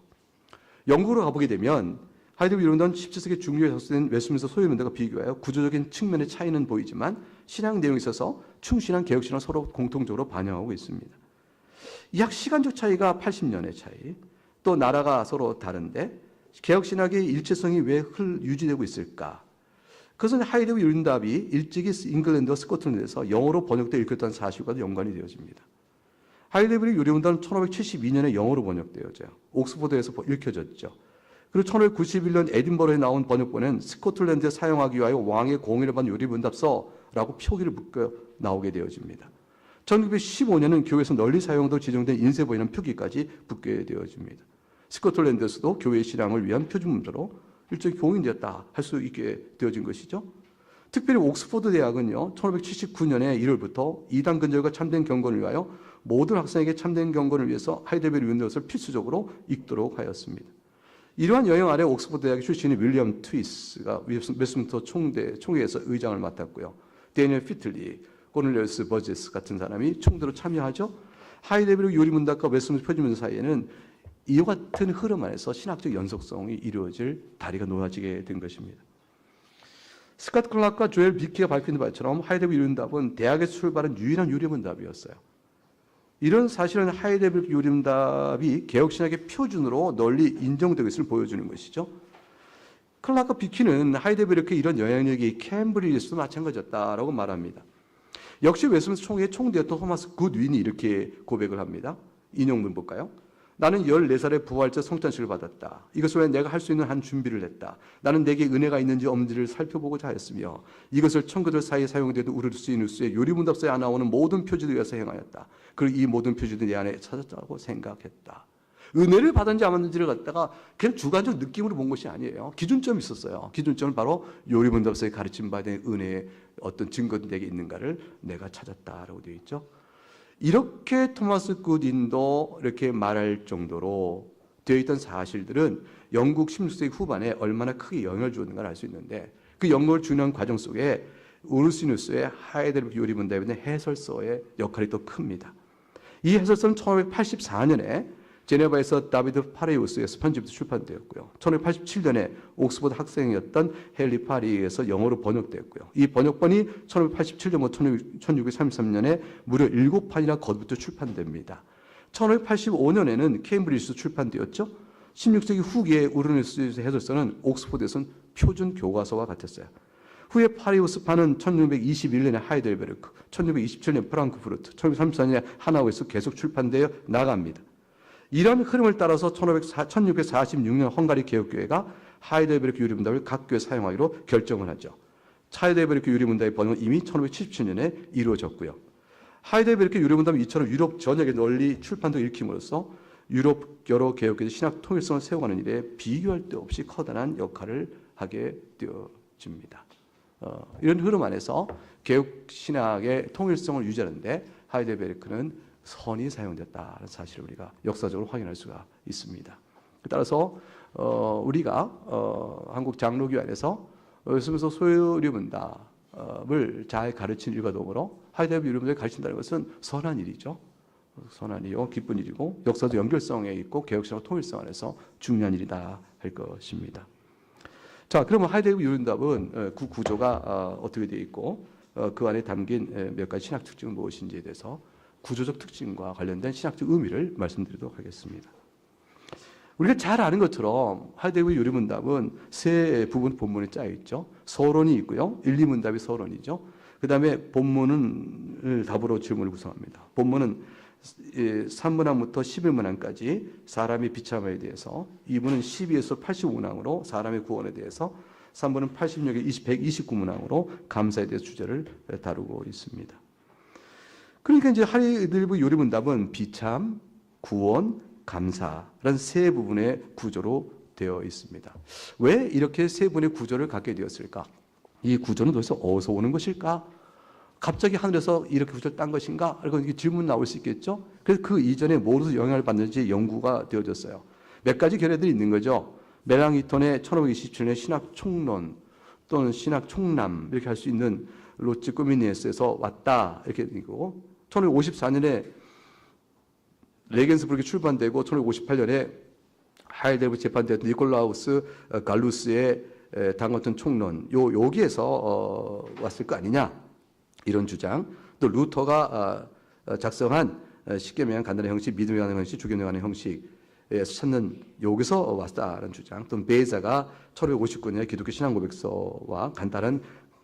영국으로 가보게 되면 하이데베르 이론은 17세기 중류에 작성된 웨스트민스터 소요문답과 비교하여 구조적인 측면의 차이는 보이지만 신앙 내용에 있어서 충신한 개혁신앙을 서로 공통적으로 반영하고 있습니다. 약 시간적 차이가 80년의 차이, 또 나라가 서로 다른데 개혁신학의 일체성이 왜 유지되고 있을까? 그것은 하이데베르 이론답이 일찍이 잉글랜드와 스코틀랜드에서 영어로 번역되어 읽혔다는 사실과도 연관이 되어집니다. 하이데베르 요리문답은 1572년에 영어로 번역되어져요. 옥스퍼드에서 읽혀졌죠. 그리고 1591년 에딘버러에 나온 번역본은 스코틀랜드에 사용하기 위하여 왕의 공인을 받은 요리문답서라고 표기를 묶여 나오게 되어집니다. 1915년은 교회에서 널리 사용도 지정된 인쇄본이라는 표기까지 붙게 되어집니다. 스코틀랜드에서도 교회 신앙을 위한 표준문자로 일종의 공인되었다 할 수 있게 되어진 것이죠. 특별히 옥스퍼드 대학은요, 1579년에 1월부터 이단 근절과 참된 경건을 위하여 모든 학생에게 참된 경건을 위해서 하이데베르 이론을 필수적으로 읽도록 하였습니다. 이러한 영향 아래 옥스퍼드 대학의 출신인 윌리엄 트위스가 웨스트민스터 총회에서 의장을 맡았고요. 데니얼 피틀리, 코넬리우스 버제스 같은 사람이 총대로 참여하죠. 하이데베르 요리문답과 웨스트민스터 표준문서 사이에는 이와 같은 흐름 안에서 신학적 연속성이 이루어질 다리가 놓아지게 된 것입니다. 스캇 클락과 조엘 비키가 밝힌 바처럼 하이데베르 이론답은 대학에서 출발한 유일한 요리문답이었어요. 이런 사실은 하이델베르크 요리문답이 개혁신학의 표준으로 널리 인정되고 있음을 보여주는 것이죠. 클라크 비키는 하이델베르크의 이런 영향력이 캠브리지에서도 마찬가지였다라고 말합니다. 역시 웨스민스터 총회의 총대였던 토마스 굿윈이 이렇게 고백을 합니다. 인용문 볼까요? 나는 14살에 부활절 성찬식을 받았다. 이것을 위해 내가 할 수 있는 한 준비를 했다. 나는 내게 은혜가 있는지 없는지를 살펴보고자 하였으며 이것을 청교들 사이에 사용되도 우르스이누스의 요리문답서에 나오는 모든 표지들에 의해서 행하였다. 그리고 이 모든 표지들이 내 안에 찾았다고 생각했다. 은혜를 받았는지 안 받았는지를 갖다가 그냥 주관적 느낌으로 본 것이 아니에요. 기준점이 있었어요. 기준점은 바로 요리문답서에 가르침 받은 은혜의 어떤 증거들이 내게 있는가를 내가 찾았다라고 되어 있죠. 이렇게 토마스 굿윈도 이렇게 말할 정도로 되어 있던 사실들은 영국 16세기 후반에 얼마나 크게 영향을 주었는가를 알 수 있는데 그 영향을 주는 과정 속에 우르시누스의 하이델베르크 요리문답에 대한 해설서의 역할이 또 큽니다. 이 해설서는 1584년에 제네바에서 다비드 파레우스에서 편집도 출판되었고요. 1587년에 옥스퍼드 학생이었던 헨리 파리에서 영어로 번역되었고요. 이 번역본이 1587년부터 1633년에 무려 7판이나 거듭부터 출판됩니다. 1585년에는 케임브리지에서 출판되었죠. 16세기 후기에 우르네스 해설서는 옥스퍼드에서는 표준 교과서와 같았어요. 후에 파리우스판은 1621년에 하이델베르크, 1627년 프랑크푸르트, 1634년에 하나우에서 계속 출판되어 나갑니다. 이런 흐름을 따라서 1646년 헝가리 개혁교회가 하이델베르크 요리문답을 각 교회에 사용하기로 결정을 하죠. 하이델베르크 요리문답의 번역은 이미 1577년에 이루어졌고요. 하이델베르크 요리문답은 이처럼 유럽 전역에 널리 출판되고 읽힘으로써 유럽 여러 개혁교회의 신학 통일성을 세워가는 일에 비교할 데 없이 커다란 역할을 하게 되어집니다. 이런 흐름 안에서 개혁 신학의 통일성을 유지하는데 하이델베르크는 선이 사용됐다는 사실을 우리가 역사적으로 확인할 수가 있습니다. 따라서 우리가 한국 장로교 안에서 웨스민스터 소요리문답을 잘 가르치는 일과 더불어 하이델베르크 요리문답을 가르친다는 것은 선한 일이죠. 선한 일이고 기쁜 일이고 역사적 연결성에 있고 개혁신학 통일성 안에서 중요한 일이다 할 것입니다. 자, 그러면 하이델베르크 요리문답은 그 구조가 어떻게 되어 있고 그 안에 담긴 몇 가지 신학 특징은 무엇인지에 대해서 구조적 특징과 관련된 신학적 의미를 말씀드리도록 하겠습니다. 우리가 잘 아는 것처럼 하이델베르크 요리문답은 세 부분 본문에 짜여 있죠. 서론이 있고요. 1, 2문답이 서론이죠. 그 다음에 본문을 답으로 질문을 구성합니다. 본문은 3문항부터 11문항까지 사람의 비참함에 대해서, 2부는 12에서 85문항으로 사람의 구원에 대해서, 3부는 86에서 129문항으로 감사에 대해서 주제를 다루고 있습니다. 그러니까 이제 하이델베르크 요리문답은 비참, 구원, 감사라는 세 부분의 구조로 되어 있습니다. 왜 이렇게 세 분의 구조를 갖게 되었을까? 이 구조는 도대체 어디서 오는 것일까? 갑자기 하늘에서 이렇게 구조를 딴 것인가? 그리고 이게 질문 나올 수 있겠죠? 그래서 그 이전에 뭐로서 영향을 받는지 연구가 되어졌어요. 몇 가지 견해들이 있는 거죠. 멜랑이톤의 1527년의 신학 총론 또는 신학 총남 이렇게 할 수 있는 로츠 꾸미니에스에서 왔다 이렇게 되고 1554년에 레겐스부르크에 출판되고 1558년에 하이델베르크 재판되었던 니콜라우스 갈루스의 당어떤 총론 여기에서 왔을 거 아니냐 이런 주장, 또 루터가 작성한 십계명에 관한 간단한 형식, 믿음에 관한 형식, 주견에 관한 형식에서 찾는 여기서 왔다라는 주장, 또 베자가 1559년에 기독교 신앙고백서와 다른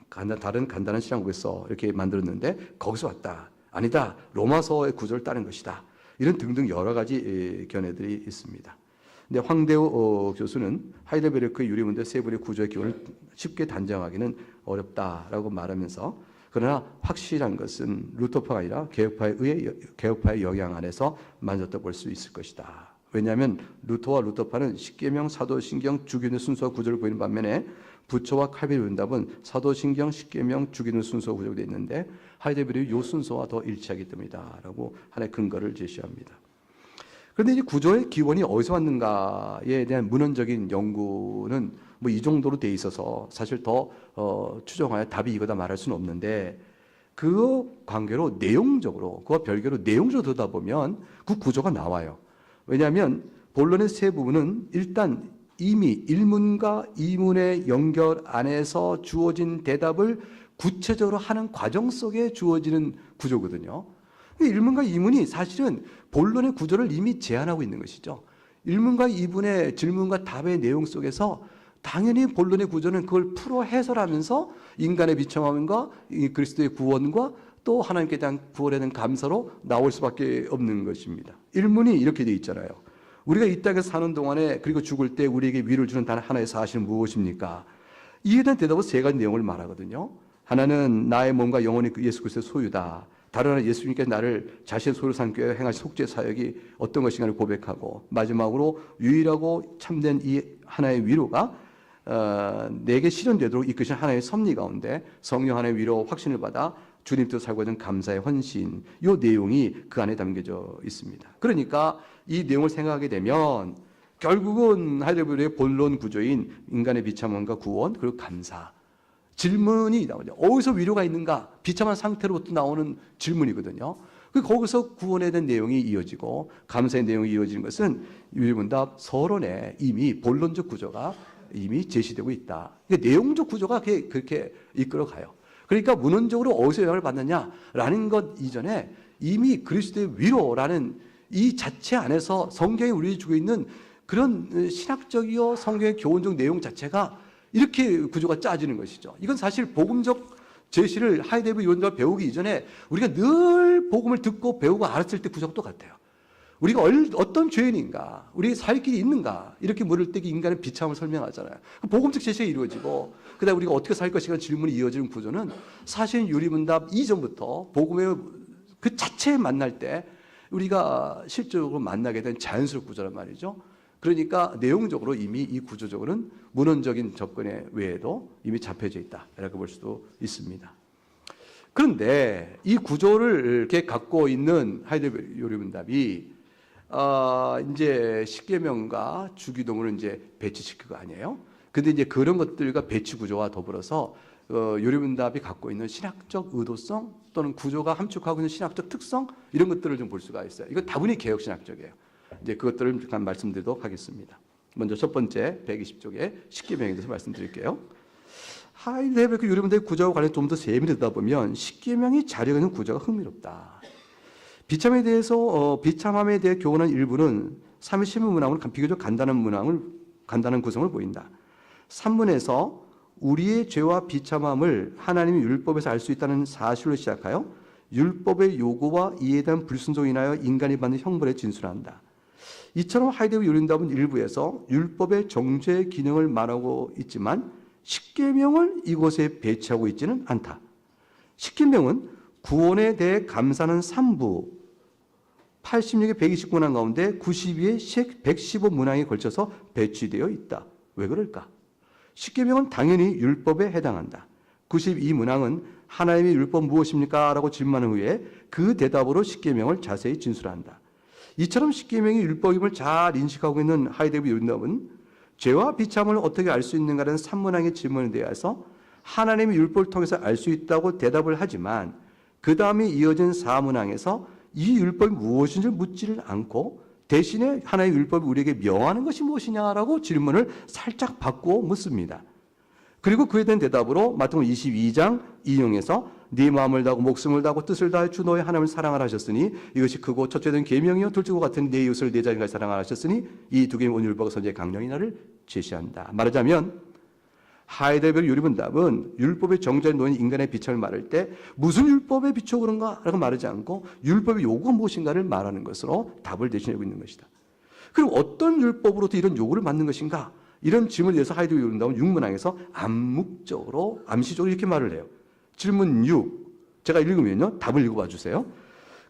간단한 신앙고백서 이렇게 만들었는데 거기서 왔다. 아니다. 로마서의 구조를 따른 것이다. 이런 등등 여러 가지 견해들이 있습니다. 근데 황대우 교수는 하이델베르크 요리문답 세 분의 구조의 기원을 쉽게 단정하기는 어렵다라고 말하면서 그러나 확실한 것은 루터파가 아니라 개혁파의 영향 안에서 만졌다 볼 수 있을 것이다. 왜냐하면 루터와 루터파는 십계명, 사도신경, 주기의 순서와 구조를 보이는 반면에 부처와 칼빈 문답은 사도신경, 십계명, 주기의 순서와 구조가 되어 있는데 하이델베르크의 이 순서와 더 일치하기 때문이다라고 하나의 근거를 제시합니다. 그런데 이 구조의 기원이 어디서 왔는가에 대한 문헌적인 연구는 뭐 이 정도로 돼 있어서 사실 더 추정하여 답이 이거다 말할 수는 없는데 그 관계로 내용적으로 그와 별개로 내용적으로 들여다보면 그 구조가 나와요. 왜냐하면 본론의 세 부분은 일단 이미 1문과 2문의 연결 안에서 주어진 대답을 구체적으로 하는 과정 속에 주어지는 구조거든요. 1문과 2문이 사실은 본론의 구조를 이미 제안하고 있는 것이죠. 1문과 2문의 질문과 답의 내용 속에서 당연히 본론의 구조는 그걸 풀어 해설하면서 인간의 비참함과 그리스도의 구원과 또 하나님께 대한 구원에 대한 감사로 나올 수밖에 없는 것입니다. 1문이 이렇게 되어 있잖아요. 우리가 이 땅에서 사는 동안에 그리고 죽을 때 우리에게 위로를 주는 단 하나의 사실은 무엇입니까? 이에 대한 대답은 세 가지 내용을 말하거든요. 하나는 나의 몸과 영혼이 예수 그리스도의 소유다. 다른 하나는 예수님께서 나를 자신의 소유로 삼기 위해 행하신 속죄 사역이 어떤 것인가를 고백하고, 마지막으로 유일하고 참된 이 하나의 위로가 내게 실현되도록 이끄신 하나의 섭리 가운데 성령 하나의 위로 확신을 받아 주님 뜻 살고 있는 감사의 헌신, 이 내용이 그 안에 담겨져 있습니다. 그러니까 이 내용을 생각하게 되면 결국은 하이델베르의 본론 구조인 인간의 비참함과 구원 그리고 감사, 질문이 나오죠. 어디서 위로가 있는가? 비참한 상태로부터 나오는 질문이거든요. 거기서 구원에 대한 내용이 이어지고 감사의 내용이 이어지는 것은 유일문답 서론에 이미 본론적 구조가 이미 제시되고 있다. 그러니까 내용적 구조가 그렇게 이끌어가요. 그러니까 문헌적으로 어디서 영향을 받느냐라는 것 이전에 이미 그리스도의 위로라는 이 자체 안에서 성경이 우리에게 주고 있는 그런 신학적이요 성경의 교훈적 내용 자체가 이렇게 구조가 짜지는 것이죠. 이건 사실 복음적 제시를 하이데베르 요한과 배우기 이전에 우리가 늘 복음을 듣고 배우고 알았을 때 구조가 똑같아요. 우리가 어떤 죄인인가, 우리의 살 길이 있는가 이렇게 물을 때 인간의 비참함을 설명하잖아요. 복음적 제시가 이루어지고 그다음에 우리가 어떻게 살 것인가 질문이 이어지는 구조는 사실 유리문답 이전부터 복음의 그 자체에 만날 때 우리가 실질적으로 만나게 된 자연스러운 구조란 말이죠. 그러니까 내용적으로 이미 이 구조적으로는 문헌적인 접근에 외에도 이미 잡혀져 있다라고 볼 수도 있습니다. 그런데 이 구조를 이렇게 갖고 있는 하이델베르 요리문답이 이제 십계명과 주기도문을 이제 배치시킬 거 아니에요? 근데 이제 그런 것들과 배치 구조와 더불어서 요리문답이 갖고 있는 신학적 의도성 또는 구조가 함축하고 있는 신학적 특성 이런 것들을 좀 볼 수가 있어요. 이거 다분히 개혁 신학적이에요. 이제 그것들을 잠깐 말씀드리도록 하겠습니다. 먼저 첫 번째 120쪽에 십계명에 대해서 말씀드릴게요. 하이델베르 요리문답의 구조와 관련 좀 더 세밀히 듣다 보면 십계명이 자리하고 있는 구조가 흥미롭다. 비참함에 대해 교훈한 일부는 3의 신문 문항으로 비교적 간단한 구성을 보인다. 3문에서 우리의 죄와 비참함을 하나님의 율법에서 알 수 있다는 사실로 시작하여 율법의 요구와 이에 대한 불순종으로 인하여 인간이 받는 형벌에 진술한다. 이처럼 하이데베르 요리문답은 일부에서 율법의 정죄의 기능을 말하고 있지만 십계명을 이곳에 배치하고 있지는 않다. 십계명은 구원에 대해 감사하는 3부 86의 129문항 가운데 92의 115문항에 걸쳐서 배치되어 있다. 왜 그럴까? 십계명은 당연히 율법에 해당한다. 92문항은 하나님의 율법 무엇입니까? 라고 질문한 후에 그 대답으로 십계명을 자세히 진술한다. 이처럼 십계명이 율법임을 잘 인식하고 있는 하이데베르 요리문답은 죄와 비참을 어떻게 알 수 있는가라는 3문항의 질문에 대해서 하나님의 율법을 통해서 알 수 있다고 대답을 하지만 그 다음에 이어진 4문항에서 이 율법이 무엇인지 묻지를 않고 대신에 하나의 율법이 우리에게 명하는 것이 무엇이냐라고 질문을 살짝 바꾸어 묻습니다. 그리고 그에 대한 대답으로 마태복음 22장 인용해서 네 마음을 다하고 목숨을 다하고 뜻을 다해 주 너의 하나님을 사랑하라 하셨으니 이것이 크고 첫째 된 계명이요 둘째고 같은 네 이웃을 내 자신과 사랑하라 하셨으니 이 두 개의 온 율법과 선지의 강령이 나를 제시한다. 말하자면 하이델베르 요리문답은 율법의 정죄에 놓인 인간의 비참을 말할 때 무슨 율법에 비추어 그런가? 라고 말하지 않고 율법의 요구가 무엇인가를 말하는 것으로 답을 대신하고 있는 것이다. 그럼 어떤 율법으로부터 이런 요구를 받는 것인가? 이런 질문에 대해서 하이델베르 요리문답은 6문항에서 암시적으로 이렇게 말을 해요. 질문 6, 제가 읽으면요. 답을 읽어봐 주세요.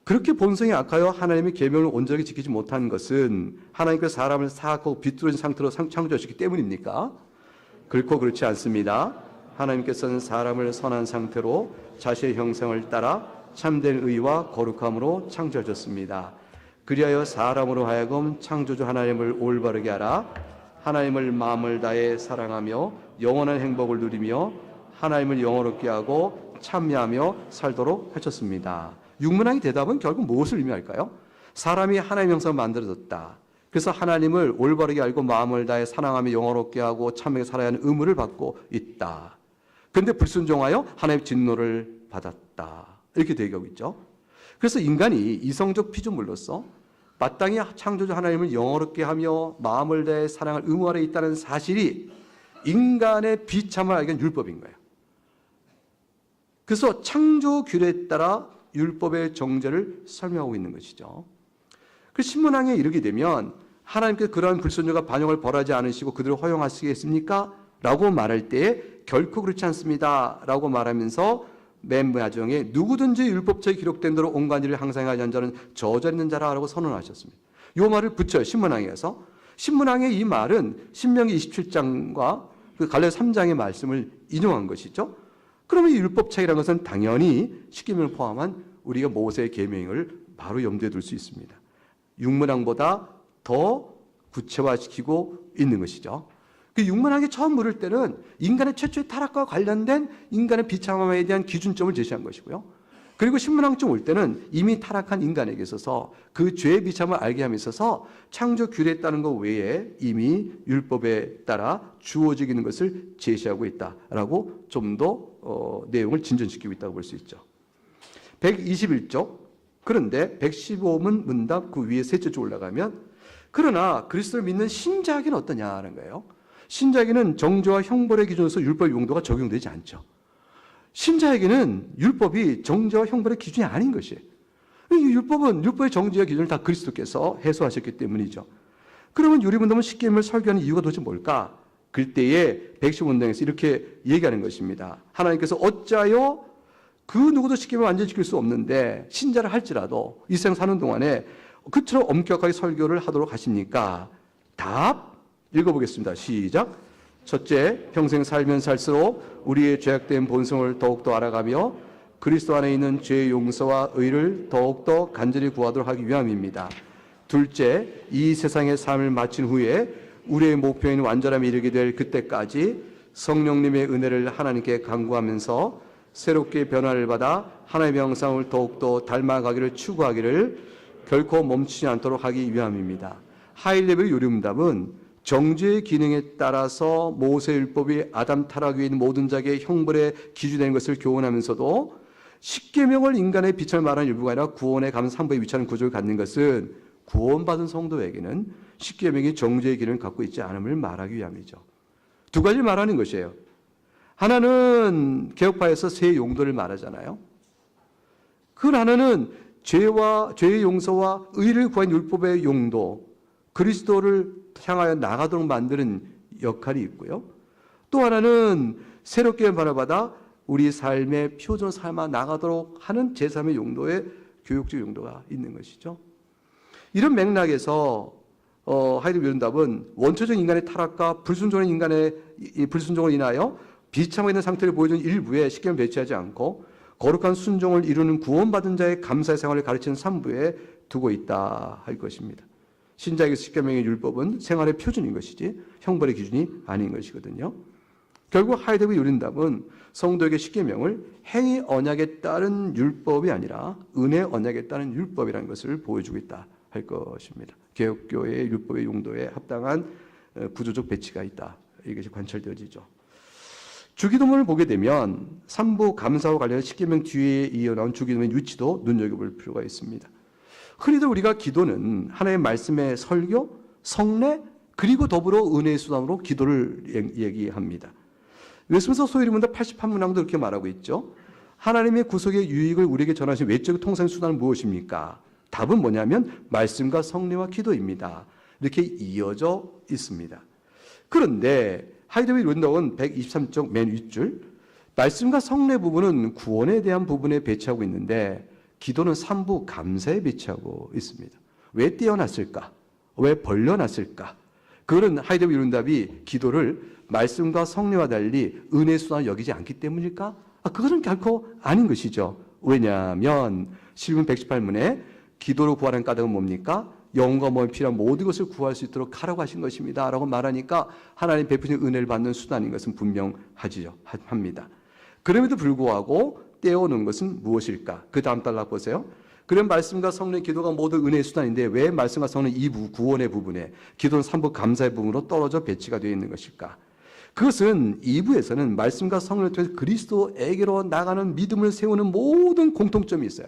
그렇게 본성이 악하여 하나님의 계명을 온전하게 지키지 못한 것은 하나님께서 사람을 사악하고 비뚤어진 상태로 창조하셨기 때문입니까? 결코 그렇지 않습니다. 하나님께서는 사람을 선한 상태로 자신의 형상을 따라 참된 의와 거룩함으로 창조하셨습니다. 그리하여 사람으로 하여금 창조주 하나님을 올바르게 알아 하나님을 마음을 다해 사랑하며 영원한 행복을 누리며 하나님을 영원롭게 하고 참여하며 살도록 하셨습니다. 육문항의 대답은 결국 무엇을 의미할까요? 사람이 하나님의 형상을 만들어졌다. 그래서 하나님을 올바르게 알고 마음을 다해 사랑하며 영원롭게 하고 참하게 살아야 하는 의무를 받고 있다. 그런데 불순종하여 하나님의 진노를 받았다. 이렇게 되어가고 있죠. 그래서 인간이 이성적 피조물로서 마땅히 창조주 하나님을 영어롭게 하며 마음을 다해 사랑할 의무 아래 있다는 사실이 인간의 비참을 알게 한 율법인 거예요. 그래서 창조 규례에 따라 율법의 정죄를 설명하고 있는 것이죠. 그 신문항에 이르게 되면 하나님께서 그러한 불순종과 반역을 벌하지 않으시고 그들을 허용하시겠습니까? 라고 말할 때 결코 그렇지 않습니다. 라고 말하면서 맨 마지막에 누구든지 율법처에 기록된 대로 온갖 일을 항상 하지 않는 자는 저절 있는 자라고 선언하셨습니다. 이 말을 붙여요. 신문항에서. 신문항의 이 말은 신명기 27장과 그 갈라디아 3장의 말씀을 인용한 것이죠. 그러면 이 율법책이라는 것은 당연히 십계명을 포함한 우리가 모세의 계명을 바로 염두에 둘 수 있습니다. 육문항보다 더 구체화시키고 있는 것이죠. 그 육문항에 처음 물을 때는 인간의 최초의 타락과 관련된 인간의 비참함에 대한 기준점을 제시한 것이고요. 그리고 신문항쯤 올 때는 이미 타락한 인간에게 있어서 그 죄의 비참을 알게 함에 있어서 창조 규례에 따른 것 외에 이미 율법에 따라 주어지고 있는 것을 제시하고 있다라고 좀 더 내용을 진전시키고 있다고 볼 수 있죠. 121쪽. 그런데 115문 문답 그 위에 셋째 줄 올라가면 그러나 그리스도를 믿는 신자에게는 어떠냐는 거예요. 신자에게는 정죄와 형벌의 기준으로서 율법 용도가 적용되지 않죠. 신자에게는 율법이 정죄와 형벌의 기준이 아닌 것이에요. 율법은 율법의 정죄와 기준을 다 그리스도께서 해소하셨기 때문이죠. 그러면 유리문답은 십계명을 설교하는 이유가 도대체 뭘까? 그때에 115문답에서 이렇게 얘기하는 것입니다. 하나님께서 어찌하여 그 누구도 십계명을 완전히 지킬 수 없는데 신자를 할지라도 이 세상 사는 동안에 그처럼 엄격하게 설교를 하도록 하십니까? 답 읽어보겠습니다. 시작. 첫째, 평생 살면 살수록 우리의 죄악된 본성을 더욱더 알아가며 그리스도 안에 있는 죄의 용서와 의를 더욱더 간절히 구하도록 하기 위함입니다. 둘째, 이 세상의 삶을 마친 후에 우리의 목표인 완전함에 이르게 될 그때까지 성령님의 은혜를 하나님께 간구하면서 새롭게 변화를 받아 하나님의 형상을 더욱더 닮아가기를 추구하기를 결코 멈추지 않도록 하기 위함입니다. 하이레벨 요리문답은 정죄의 기능에 따라서 모세율법이 아담 타락 위에 있는 모든 자에게 형벌의 기준되는 것을 교훈하면서도 십계명을 인간의 빛을 말하는 일부가 아니라 구원의 감 3부에 위치하는 구조를 갖는 것은 구원받은 성도에게는 십계명이 정죄의 기능을 갖고 있지 않음을 말하기 위함이죠. 두 가지를 말하는 것이에요. 하나는 개혁파에서 새 용도를 말하잖아요. 그 하나는 죄의 용서와 의를 구한 율법의 용도, 그리스도를 향하여 나가도록 만드는 역할이 있고요. 또 하나는 새롭게 변화받아 우리 삶의 표준 삶아 나가도록 하는 제3의 용도의 교육적 용도가 있는 것이죠. 이런 맥락에서 하이데거의 요리문답은 원초적 인간의 타락과 불순종한 인간의 불순종을 인하여 비참하게 있는 상태를 보여주는 일부에 십계명을 배치하지 않고 거룩한 순종을 이루는 구원받은 자의 감사의 생활을 가르치는 3부에 두고 있다 할 것입니다. 신자에게 십계명의 율법은 생활의 표준인 것이지 형벌의 기준이 아닌 것이거든요. 결국 하이데거의 요리문답은 성도에게 십계명을 행위 언약에 따른 율법이 아니라 은혜 언약에 따른 율법이라는 것을 보여주고 있다 할 것입니다. 개혁교회의 율법의 용도에 합당한 구조적 배치가 있다. 이것이 관철되어지죠. 주기도문을 보게 되면 3부 감사와 관련한 십계명 뒤에 이어나온 주기도문의 유치도 눈여겨볼 필요가 있습니다. 흔히들 우리가 기도는 하나님의 말씀의 설교, 성례, 그리고 더불어 은혜의 수단으로 기도를 얘기합니다. 웨스민스터 소요리문답 88문항도 그렇게 말하고 있죠. 하나님의 구속의 유익을 우리에게 전하신 외적 통상 수단은 무엇입니까? 답은 뭐냐면 말씀과 성례와 기도입니다. 이렇게 이어져 있습니다. 그런데 하이데거의 요리문답은 123쪽 맨 윗줄, 말씀과 성례 부분은 구원에 대한 부분에 배치하고 있는데 기도는 3부 감사에 배치하고 있습니다. 왜 떼어놨을까? 왜 벌려놨을까? 그거는 하이데거의 요리문답이 기도를 말씀과 성례와 달리 은혜의 수단을 여기지 않기 때문일까? 그것은 결코 아닌 것이죠. 왜냐하면 시편 118문에 기도로 구하는 까닭은 뭡니까? 영혼과 몸에 필요한 모든 것을 구할 수 있도록 하라고 하신 것입니다. 라고 말하니까 하나님 베푸신 은혜를 받는 수단인 것은 분명합니다. 그럼에도 불구하고 떼어놓은 것은 무엇일까? 그 다음 단락 보세요. 그런 말씀과 성례, 기도가 모두 은혜의 수단인데 왜 말씀과 성례 2부, 구원의 부분에 기도는 3부 감사의 부분으로 떨어져 배치가 되어 있는 것일까? 그것은 2부에서는 말씀과 성례를 통해서 그리스도에게로 나가는 믿음을 세우는 모든 공통점이 있어요.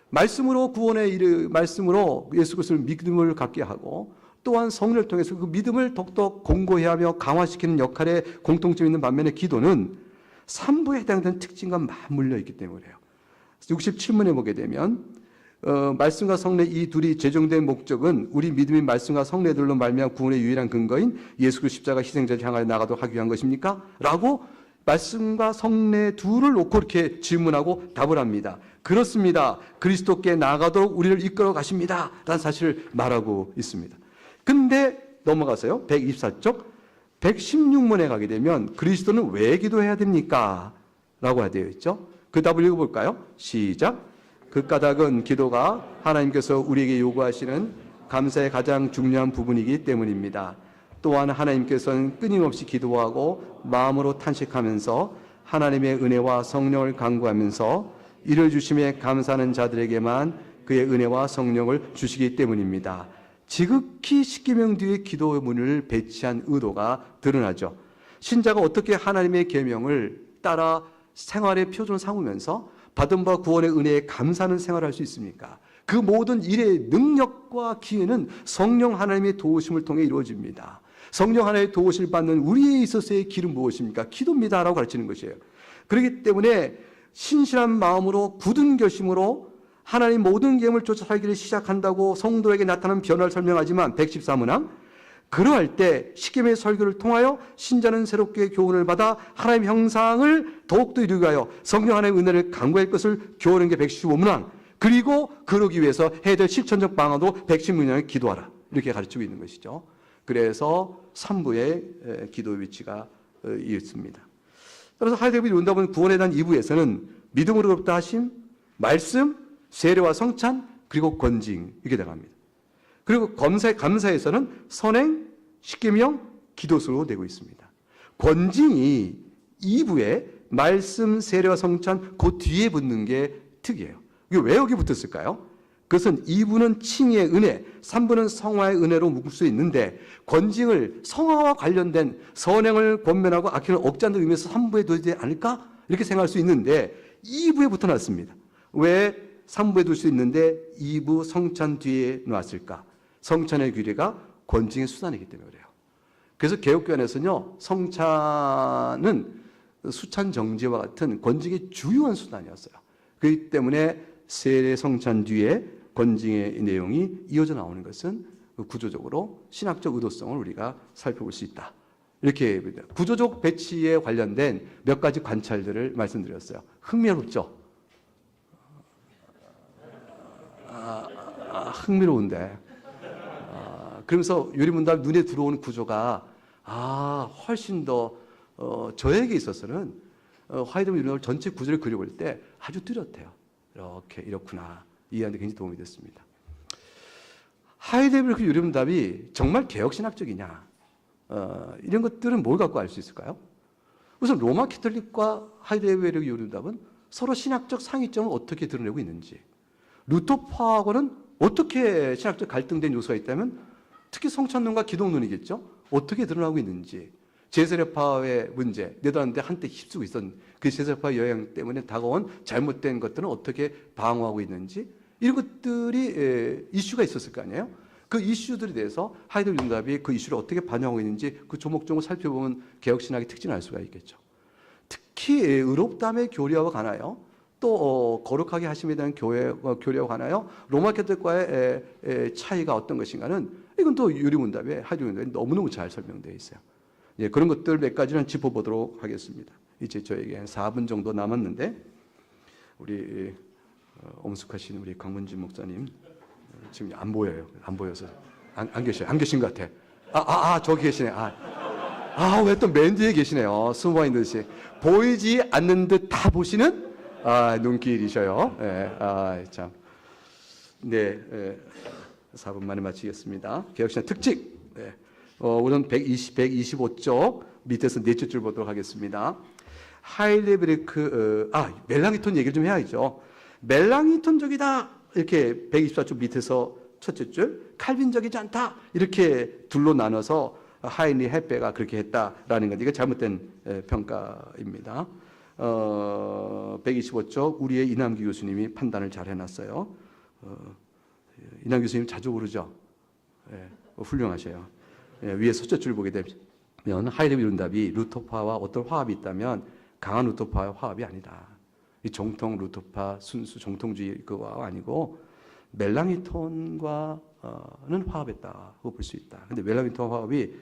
말씀으로 말씀으로 예수 그리스도를 믿음을 갖게 하고 또한 성령을 통해서 그 믿음을 더욱더 공고히 하며 강화시키는 역할에 공통점이 있는 반면에 기도는 3부에 해당되는 특징과 맞물려 있기 때문에요. 67문에 보게 되면 말씀과 성례 이 둘이 제정된 목적은 우리 믿음이 말씀과 성례들로 말미암아 구원의 유일한 근거인 예수 그리스도 십자가 희생자를 향하여 나가도록 하기 위한 것입니까? 라고 말씀과 성례 둘을 놓고 이렇게 질문하고 답을 합니다. 그렇습니다. 그리스도께 나아가도록 우리를 이끌어 가십니다. 라는 사실을 말하고 있습니다. 근데 넘어가서요. 124쪽 116문에 가게 되면 그리스도는 왜 기도해야 됩니까? 라고 되어 있죠. 그 답을 읽어볼까요? 시작. 그 까닭은 기도가 하나님께서 우리에게 요구하시는 감사의 가장 중요한 부분이기 때문입니다. 또한 하나님께서는 끊임없이 기도하고 마음으로 탄식하면서 하나님의 은혜와 성령을 간구하면서 이를 주심에 감사하는 자들에게만 그의 은혜와 성령을 주시기 때문입니다. 지극히 십계명 뒤에 기도의 문을 배치한 의도가 드러나죠. 신자가 어떻게 하나님의 계명을 따라 생활의 표준을 삼으면서 받은 바 구원의 은혜에 감사하는 생활을 할 수 있습니까? 그 모든 일의 능력과 기회는 성령 하나님의 도우심을 통해 이루어집니다. 성령 하나님의 도우심을 받는 우리에 있어서의 길은 무엇입니까? 기도입니다 라고 가르치는 것이에요. 그렇기 때문에 신실한 마음으로 굳은 결심으로 하나님 모든 계명을 쫓아 살기를 시작한다고 성도에게 나타나는 변화를 설명하지만 114문항 그러할 때 십계명의 설교를 통하여 신자는 새롭게 교훈을 받아 하나님의 형상을 더욱더 이루기 위하여 성령 하나님의 은혜를 간구할 것을 교훈하는 게 115문항 그리고 그러기 위해서 해야 될 실천적 방안도 116문항을 기도하라 이렇게 가르치고 있는 것이죠. 그래서 3부의 기도 위치가 있습니다. 따라서 하이데글이 논답은 구원에 대한 2부에서는 믿음으로부터 하심, 말씀, 세례와 성찬, 그리고 권징 이렇게 나갑니다. 그리고 감사에서는 선행, 십계명, 기도수로 되고 있습니다. 권징이 2부에 말씀, 세례와 성찬 그 뒤에 붙는 게 특이해요. 이게 왜 여기 붙었을까요? 그것은 2부는 칭의의 은혜, 3부는 성화의 은혜로 묶을 수 있는데 권징을 성화와 관련된 선행을 권면하고 악행을 억제한다는 의미에서 3부에 둬야 되지 않을까? 이렇게 생각할 수 있는데 2부에 붙어놨습니다. 왜 3부에 둘 수 있는데 2부 성찬 뒤에 놨을까? 성찬의 규례가 권징의 수단이기 때문에 그래요. 그래서 개혁교회에서는요, 성찬은 수찬 정제와 같은 권징의 주요한 수단이었어요. 그렇기 때문에 세례 성찬 뒤에 권징의 내용이 이어져 나오는 것은 구조적으로 신학적 의도성을 우리가 살펴볼 수 있다. 이렇게 구조적 배치에 관련된 몇 가지 관찰들을 말씀드렸어요. 흥미롭죠? 흥미로운데. 그러면서 요리문답 눈에 들어오는 구조가 훨씬 더 저에게 있어서는 화이트문 요리문답 전체 구조를 그려볼 때 아주 뚜렷해요. 이렇구나. 이해하는 데 굉장히 도움이 됐습니다. 하이데벨크 요리문답이 정말 개혁신학적이냐? 이런 것들은 뭘 갖고 알 수 있을까요? 우선 로마 캐톨릭과 하이데벨크 요리문답은 서로 신학적 상이점을 어떻게 드러내고 있는지, 루터파하고는 어떻게 신학적 갈등된 요소가 있다면 특히 성찬론과 기독론이겠죠. 어떻게 드러나고 있는지, 제세례파의 문제, 네덜란드에 한때 휩쓰고 있었던 그 제세례파 영향 때문에 다가온 잘못된 것들은 어떻게 방어하고 있는지 이런 것들이 이슈가 있었을 거 아니에요. 그 이슈들에 대해서 하이데벨 윤답이 그 이슈를 어떻게 반영하고 있는지 그 조목조목 살펴보면 개혁신학의 특징을 알 수가 있겠죠. 특히 의롭다함의 교리와 관하여 또 거룩하게 하심에 대한 교리와 관하여 로마 캐톨릭과의 차이가 어떤 것인가는 이건 또 유리문답에 하이데벨 윤답이 너무너무 잘 설명되어 있어요. 예, 그런 것들 몇 가지는 짚어보도록 하겠습니다. 이제 저에게 한 4분 정도 남았는데 우리 엄숙하신 우리 강문진 목사님 지금 안 보여요. 안 보여서 안 계셔요. 안 계신 것 같아. 저기 계시네. 왜 또 맨 뒤에 계시네요. 숨어 있는 듯이 보이지 않는 듯 다 보시는 눈길이셔요. 참. 네, 4분 만에 마치겠습니다. 개혁신학 특징. 우선 125쪽 밑에서 넷째 줄 보도록 하겠습니다. 하일레베르크, 멜랑이톤 얘기를 좀 해야죠. 멜랑이톤적이다. 이렇게 124쪽 밑에서 첫째 줄, 칼빈적이지 않다. 이렇게 둘로 나눠서 하인리 햇베가 그렇게 했다라는 건 이게 잘못된 평가입니다. 125쪽 우리의 이남기 교수님이 판단을 잘 해놨어요. 이남기 교수님 자주 오르죠. 예, 훌륭하셔요. 예, 위에 첫째 보게 되면 하이데거 이론답이 루터파와 어떤 화합이 있다면 강한 루터파와 화합이 아니다. 이 정통 루터파 순수 정통주의 그거가 아니고 멜랑이톤과는 화합했다고 볼 수 있다. 근데 멜랑이톤 화합이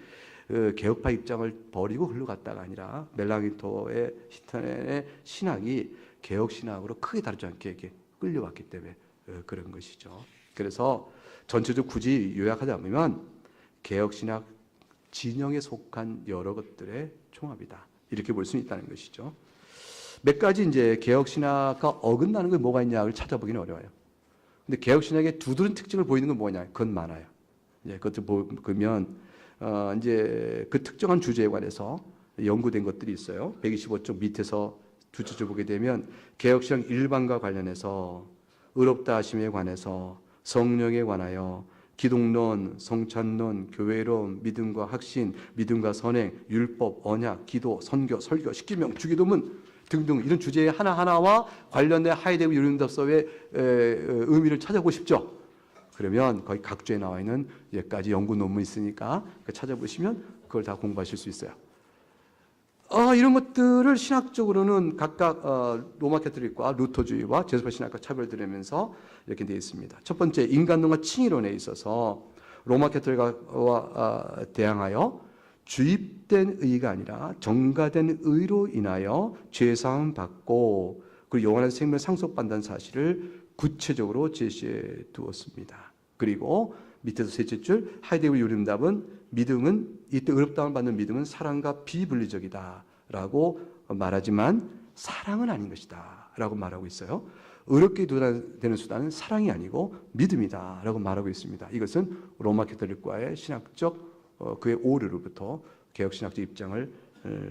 개혁파 입장을 버리고 흘러갔다가 아니라 멜랑이톤의 히터의 신학이 개혁 신학으로 크게 다르지 않게 이렇게 끌려왔기 때문에 그런 것이죠. 그래서 전체적으로 굳이 요약하자면 개혁 신학 진영에 속한 여러 것들의 총합이다. 이렇게 볼 수 있다는 것이죠. 몇 가지 이제 개혁 신학과 어긋나는 게 뭐가 있냐를 찾아보기는 어려워요. 근데 개혁 신학의 두드러진 특징을 보이는 건 뭐냐? 그건 많아요. 이제 그것을 보면 이제 그 특정한 주제에 관해서 연구된 것들이 있어요. 125쪽 밑에서 두 줄 보게 되면 개혁 신학 일반과 관련해서 의롭다 하심에 관해서 성령에 관하여 기독론, 성찬론, 교회론, 믿음과 확신, 믿음과 선행, 율법, 언약, 기도, 선교, 설교, 십계명, 주기도문 등등 이런 주제 하나하나와 관련된 하이데거 이론답서의 의미를 찾아보고 싶죠. 그러면 거기 각 주에 나와 있는 여기까지 연구 논문이 있으니까 찾아보시면 그걸 다 공부하실 수 있어요. 이런 것들을 신학적으로는 각각 로마 캐톨릭과 루터주의와 제수파 신학과 차별되면서 이렇게 되어 있습니다. 첫 번째, 인간론과 칭의론에 있어서 로마 캐톨릭과 대항하여 주입된 의가 아니라 정가된 의로 인하여 죄사함 받고 그리고 영원한 생명을 상속받는 사실을 구체적으로 제시해 두었습니다. 그리고 밑에서 셋째 줄 하이데거 이론답은 믿음은 이때 의롭다함을 받는 믿음은 사랑과 비분리적이다라고 말하지만 사랑은 아닌 것이다라고 말하고 있어요. 의롭게 되는 수단은 사랑이 아니고 믿음이다라고 말하고 있습니다. 이것은 로마 캐톨릭과의 신학적 그의 오류로부터 개혁신학적 입장을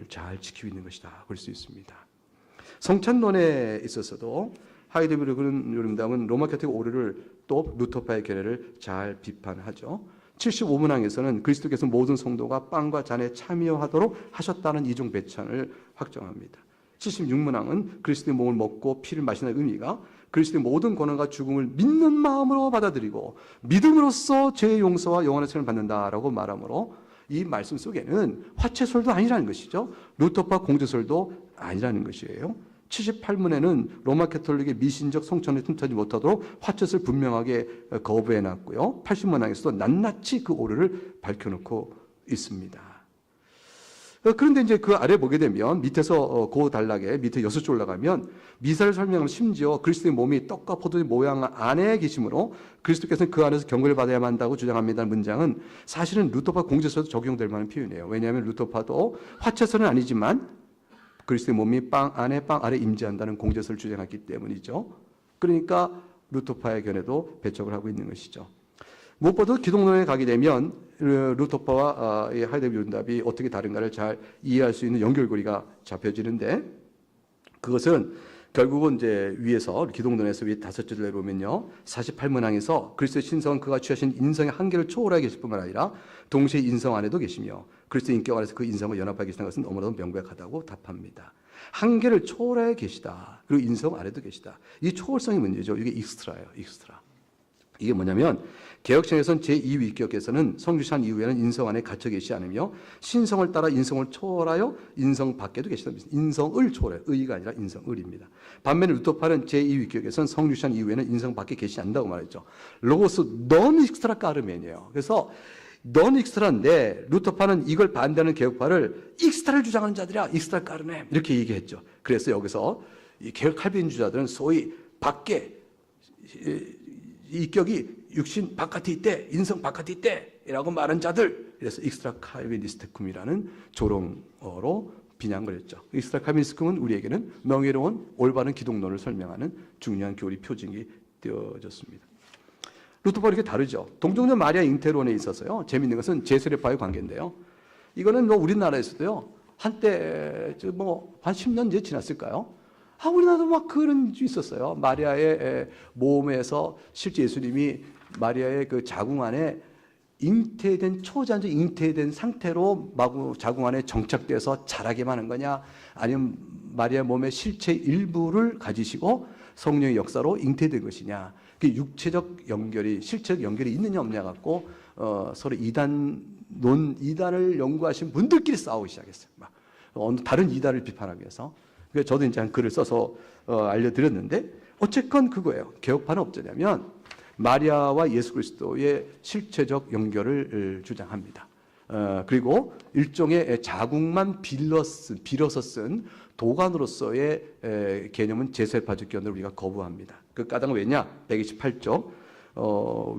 잘 지키고 있는 것이다 볼 수 있습니다. 성찬론에 있어서도 하이데거 이론답은 로마 캐톨릭 오류를 또 루터파의 견해를 잘 비판하죠. 75문항에서는 그리스도께서 모든 성도가 빵과 잔에 참여하도록 하셨다는 이중 배찬을 확정합니다. 76문항은 그리스도의 몸을 먹고 피를 마시는 의미가 그리스도의 모든 고난과 죽음을 믿는 마음으로 받아들이고 믿음으로써 죄의 용서와 영원한 생을 받는다라고 말하므로 이 말씀 속에는 화채설도 아니라는 것이죠. 루터파 공제설도 아니라는 것이에요. 78문에는 로마 캐톨릭의 미신적 성천을 틈타지 못하도록 화채를 분명하게 거부해놨고요. 80문항에서도 낱낱이 그 오류를 밝혀놓고 있습니다. 그런데 이제 그 아래 보게 되면 밑에서 그 단락에 밑에 6줄 올라가면 미사를 설명하면 심지어 그리스도의 몸이 떡과 포도의 모양 안에 계시므로 그리스도께서는 그 안에서 경고를 받아야만 한다고 주장합니다. 문장은 사실은 루터파 공제서도 적용될 만한 표현이에요. 왜냐하면 루터파도 화채설은 아니지만 그리스도의 몸이 빵 안에 빵 아래 임재한다는 공제설을 주장했기 때문이죠. 그러니까 루터파의 견해도 배척을 하고 있는 것이죠. 무엇보다 기독론에 가게 되면 루터파와 하이데거 이론답이 어떻게 다른가를 잘 이해할 수 있는 연결고리가 잡혀지는데 그것은 결국은 이제 위에서 기독론에서 위에 5줄 내려오면요. 48문항에서 그리스도의 신성은 그가 취하신 인성의 한계를 초월하게 계실 뿐만 아니라 동시에 인성 안에도 계시며 그리스도의 인격 안에서 그 인성을 연합하게 계시다는 것은 너무나도 명백하다고 답합니다. 한계를 초월하게 계시다. 그리고 인성 안에도 계시다. 이 초월성이 문제죠. 이게 익스트라예요. 익스트라. 이게 뭐냐면 개혁신학에서는 제2위격에서는 성주시한 이후에는 인성 안에 갇혀 계시지 않으며 신성을 따라 인성을 초월하여 인성 밖에도 계시다. 인성을 초월해요. 의가 아니라 인성을입니다. 반면에 루터파는 제2위격에서는 성주시한 이후에는 인성 밖에 계시지 않는다고 말했죠. 로고스 넌 익스트라 까르멘이에요. 그래서 넌 익스트라인데 루터파는 이걸 반대하는 개혁파를 익스트라를 주장하는 자들이야. 익스트라 까르멘 이렇게 얘기했죠. 그래서 여기서 이 개혁 칼빈주자들은 소위 밖에 이격이 육신 바깥에 있대, 인성 바깥에 있대라고 말한 자들, 그래서 익스트라 칼비니스티쿰이라는 조롱어로 비난을 했죠. 익스트라 칼비니스티쿰은 우리에게는 명예로운 올바른 기독론을 설명하는 중요한 교리 표징이 되어졌습니다. 루터파와 이렇게 다르죠. 동정녀 마리아 잉태론에 있어서요. 재미있는 것은 제세례파의 관계인데요. 이거는 뭐 우리나라에서도요. 한때 한 10년 이제 지났을까요? 우리나라도 막 그런 게 있었어요. 마리아의 몸에서 실제 예수님이 마리아의 그 자궁 안에 잉태된 초자연적 잉태된 상태로 마구 자궁 안에 정착돼서 자라게만 하는 거냐, 아니면 마리아 몸의 실체 일부를 가지시고 성령의 역사로 잉태된 것이냐, 그 육체적 연결이 실체적 연결이 있느냐 없느냐 갖고 서로 이단을 연구하신 분들끼리 싸우기 시작했어요. 막 다른 이단을 비판하기 위해서. 그래서 저도 이제 한 글을 써서 알려드렸는데 어쨌건 그거예요. 개혁파는 어쩌냐면 마리아와 예수 그리스도의 실체적 연결을 주장합니다. 그리고 일종의 자국만 빌어서 쓴 도관으로서의 개념은 제세파적 견을 우리가 거부합니다. 그 까닭은 왜냐? 128쪽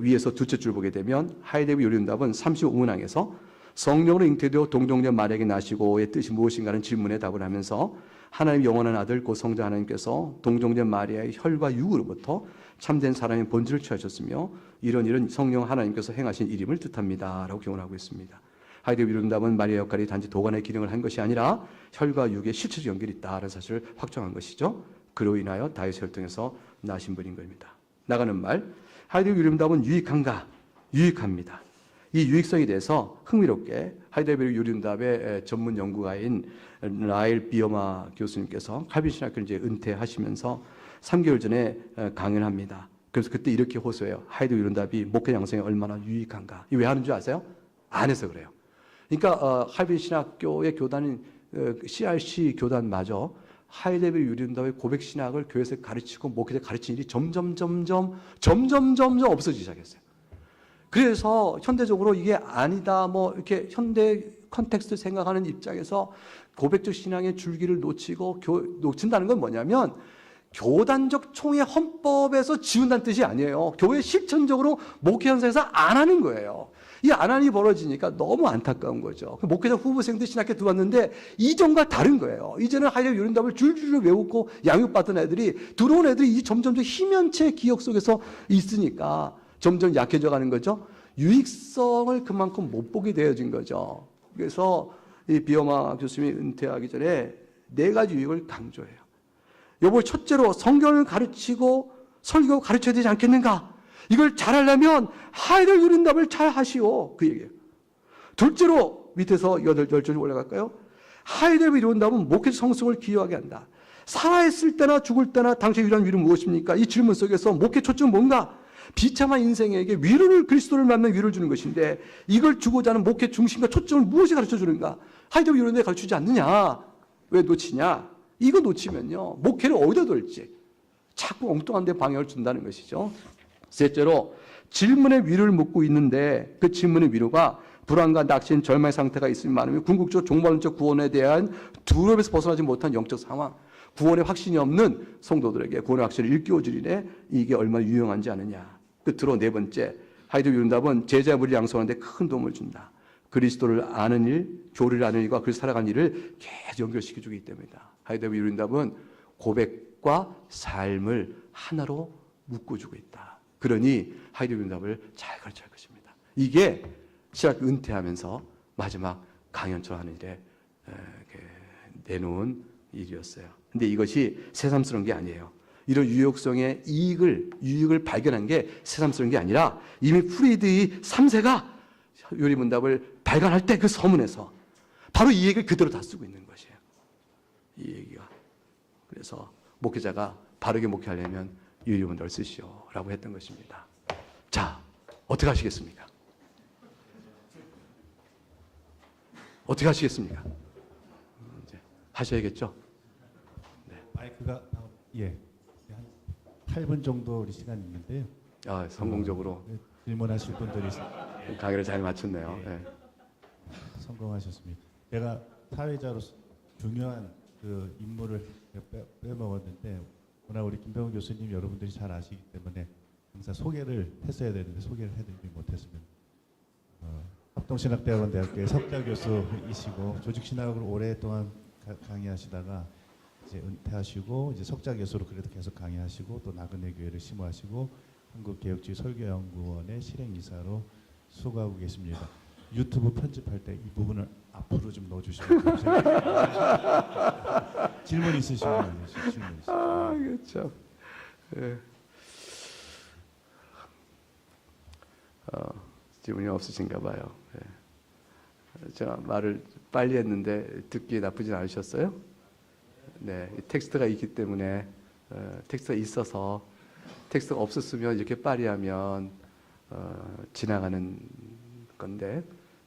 위에서 두째 줄 보게 되면 하이데거 요리응답은 35문항에서 성령으로 잉태되어 동정녀 마리아에게 나시고의 뜻이 무엇인가는 질문에 답을 하면서 하나님 영원한 아들 곧 성자 하나님께서 동정녀 마리아의 혈과 육으로부터 참된 사람의 본질을 취하셨으며 이런 성령 하나님께서 행하신 일임을 뜻합니다 라고 교훈하고 있습니다. 하이데거 요리응답은 마리아 역할이 단지 도관의 기능을 한 것이 아니라 혈과 육의 실체적 연결이 있다는 사실을 확정한 것이죠. 그로 인하여 다윗의 혈통에서 나신 분인 겁니다. 나가는 말, 하이데거 요리응답은 유익한가? 유익합니다. 이 유익성에 대해서 흥미롭게 하이데거 요리응답의 전문 연구가인 라일 비어마 교수님께서 칼빈 신학교를 이제 은퇴하시면서 3개월 전에 강연을 합니다. 그래서 그때 이렇게 호소해요. 하이데거 요리응답이 목회 양성에 얼마나 유익한가? 이 왜 하는 줄 아세요? 안 해서 그래요. 그러니까 칼빈 신학교의 교단인 CRC 교단마저 하이데거 요리응답의 고백 신학을 교회에서 가르치고 목회자 가르치는 일이 점점 없어지기 시작했어요. 그래서 현대적으로 이게 아니다, 뭐 이렇게 현대 컨텍스트 생각하는 입장에서 고백적 신앙의 줄기를 놓친다는 건 뭐냐면 교단적 총회 헌법에서 지운다는 뜻이 아니에요. 교회 실천적으로 목회 현상에서 안 하는 거예요. 이 안 하는 일이 벌어지니까 너무 안타까운 거죠. 목회자 후보생들 신학교 들어왔는데 이전과 다른 거예요. 이제는 하이데거 요리응답을 줄줄줄 외우고 양육받던 애들이 들어온 애들이 점점 희면체 기억 속에서 있으니까 점점 약해져 가는 거죠. 유익성을 그만큼 못 보게 되어진 거죠. 그래서 이 비어마 교수님이 은퇴하기 전에 4가지 유익을 강조해요. 여보, 첫째로 성경을 가르치고 설교 가르쳐야 되지 않겠는가? 이걸 잘하려면 하이데거 요리응답을 잘 하시오. 그 얘기예요. 둘째로 밑에서 8절 올라갈까요? 하이데거 요리응답은 목회 성숙을 기여하게 한다. 살아있을 때나 죽을 때나 당신의 유일한 위로는 무엇입니까? 이 질문 속에서 목회 초점은 뭔가? 비참한 인생에게 그리스도를 만나 위로를 주는 것인데 이걸 주고자 하는 목회 중심과 초점을 무엇이 가르쳐 주는가? 하이데거 요리응답에 가르치지 않느냐? 왜 놓치냐? 이거 놓치면요, 목회를 어디다 둘지 자꾸 엉뚱한 데 방향을 준다는 것이죠. 셋째로 질문의 위로를 묻고 있는데 그 질문의 위로가 불안과 낙심, 절망의 상태가 있으면 많으면 궁극적 종말론적 구원에 대한 두려움에서 벗어나지 못한 영적 상황, 구원의 확신이 없는 성도들에게 구원의 확신을 일깨워주리네. 이게 얼마나 유용한지 아느냐. 끝으로 4번째, 하이데거 요리응답은 제자 무리를 양성하는 데 큰 도움을 준다. 그리스도를 아는 일, 교리를 아는 일과 그리스도 살아가는 일을 계속 연결시켜주기 때문이다. 하이데거 요리응답은 고백과 삶을 하나로 묶어주고 있다. 그러니 하이데거 요리응답을 잘 가르쳐야 할 것입니다. 이게 신학교 은퇴하면서 마지막 강연처럼 하는 일에 내놓은 일이었어요. 근데 이것이 새삼스러운 게 아니에요. 이런 유용성의 유익을 발견한 게 새삼스러운 게 아니라 이미 프리드의 3세가 요리문답을 발간할 때 그 서문에서 바로 이 얘기를 그대로 다 쓰고 있는 것이에요. 이 얘기가. 그래서 목회자가 바르게 목회하려면 요리문답을 쓰시오라고 했던 것입니다. 자, 어떻게 하시겠습니까? 어떻게 하시겠습니까? 이제 하셔야겠죠? 네. 마이크가 한 8분 정도 우리 시간 있는데요. 성공적으로 질문하실 분들이 강의를 잘 마쳤네요. 네. 성공하셨습니다. 제가 사회자로서 중요한 그 임무를 빼먹었는데 워낙 우리 김병훈 교수님 여러분들이 잘 아시기 때문에 항상 소개를 했어야 되는데 소개를 해드리지 못했습니다. 합동신학대학원 대학교의 석좌 교수이시고 조직신학을 오랫동안 강의하시다가 이제 은퇴하시고 이제 석좌 교수로 그래도 계속 강의하시고 또 나그네 교회를 심호하시고 한국개혁주의 설교연구원의 실행이사로 수고하고 계십니다. 유튜브 편집할 때 이 부분을 앞으로 좀 넣어주시면 감사하겠습니다. 질문 있으시면 질문 있으시면. 그렇죠. 네. 질문이 없으신가 봐요. 네. 제가 말을 빨리 했는데 듣기 나쁘진 않으셨어요? 네, 이 텍스트가 있기 때문에 텍스트가 있어서 텍스트가 없었으면 이렇게 빨리 하면 지나가는 건데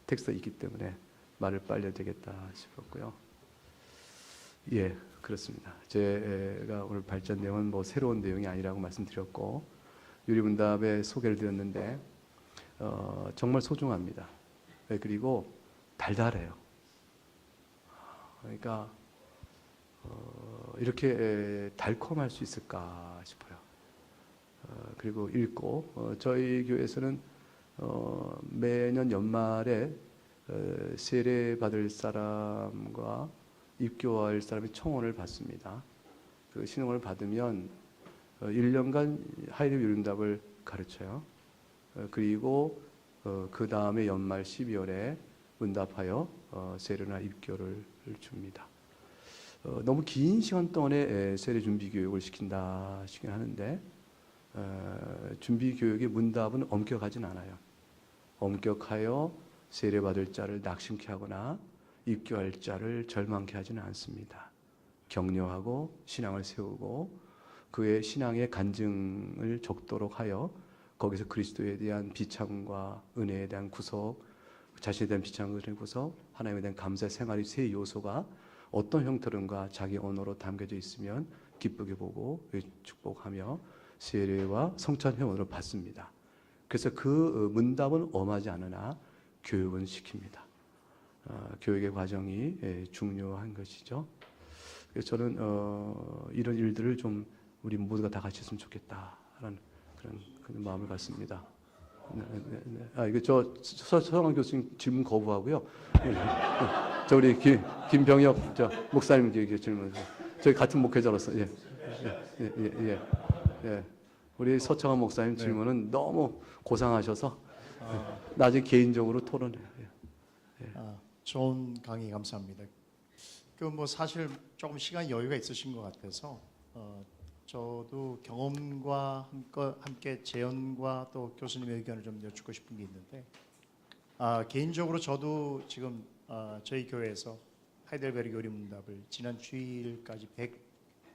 텍스트가 있기 때문에 말을 빨리 해야 되겠다 싶었고요. 예, 그렇습니다. 제가 오늘 발전 내용은 뭐 새로운 내용이 아니라고 말씀드렸고 유리문답의 소개를 드렸는데 정말 소중합니다. 네, 그리고 달달해요. 그러니까 이렇게 달콤할 수 있을까 싶어요. 그리고 읽고 저희 교회에서는 매년 연말에 세례 받을 사람과 입교할 사람의 청혼을 받습니다. 그 신청을 받으면 1년간 하이레벨 유리문답을 가르쳐요. 그리고 그 다음에 연말 12월에 문답하여 세례나 입교를 줍니다. 너무 긴 시간 동안에 세례 준비 교육을 시킨다 시긴 하는데 준비 교육의 문답은 엄격하진 않아요. 엄격하여 세례 받을 자를 낙심케 하거나 입교할 자를 절망케 하지는 않습니다. 격려하고 신앙을 세우고 그의 신앙의 간증을 적도록 하여 거기서 그리스도에 대한 비참과 은혜에 대한 구속, 자신에 대한 비참과 은혜의 구속, 하나님에 대한 감사 생활의 세 요소가 어떤 형태론가 자기 언어로 담겨져 있으면 기쁘게 보고 축복하며 세례와 성찬 회원으로 받습니다. 그래서 그 문답은 엄하지 않으나 교육은 시킵니다. 교육의 과정이 중요한 것이죠. 그래서 저는 이런 일들을 좀 우리 모두가 다 같이 했으면 좋겠다라는 그런 마음을 갖습니다. 이거 저 서성환 교수님 질문 거부하고요. 저 우리 김병혁 목사님 질문. 저희 같은 목회자로서 예. 우리 서청환 목사님 질문은 너무 고상하셔서 나중에 개인적으로 토론해요. 좋은 강의 감사합니다. 그 뭐 사실 조금 시간 여유가 있으신 것 같아서 저도 경험과 함께 재연과 또 교수님의 의견을 좀 여쭙고 싶은 게 있는데 개인적으로 저도 지금 저희 교회에서 하이델베르 요리문답을 지난 주일까지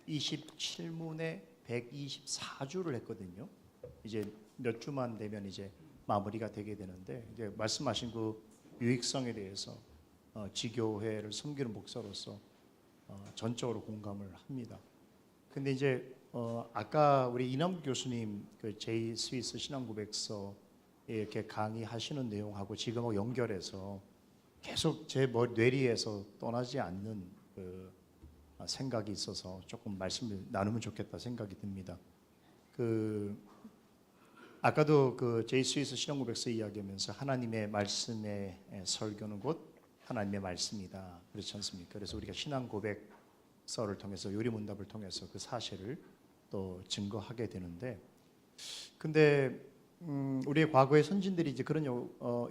127문에 124주를 했거든요. 이제 몇 주만 되면 이제 마무리가 되게 되는데 이제 말씀하신 그 유익성에 대해서 지교회를 섬기는 목사로서 전적으로 공감을 합니다. 근데 이제 아까 우리 이남 교수님 그 제이 스위스 신앙고백서에 이렇게 강의하시는 내용하고 지금하고 연결해서 계속 제 뇌리에서 떠나지 않는 그 생각이 있어서 조금 말씀을 나누면 좋겠다 생각이 듭니다. 그 아까도 그 제이 스위스 신앙고백서 이야기하면서 하나님의 말씀의 설교는 곧 하나님의 말씀이다 그렇지 않습니까? 그래서 우리가 신앙고백서를 통해서 요리문답을 통해서 그 사실을 또 증거하게 되는데, 근데 우리의 과거의 선진들이 이제 그런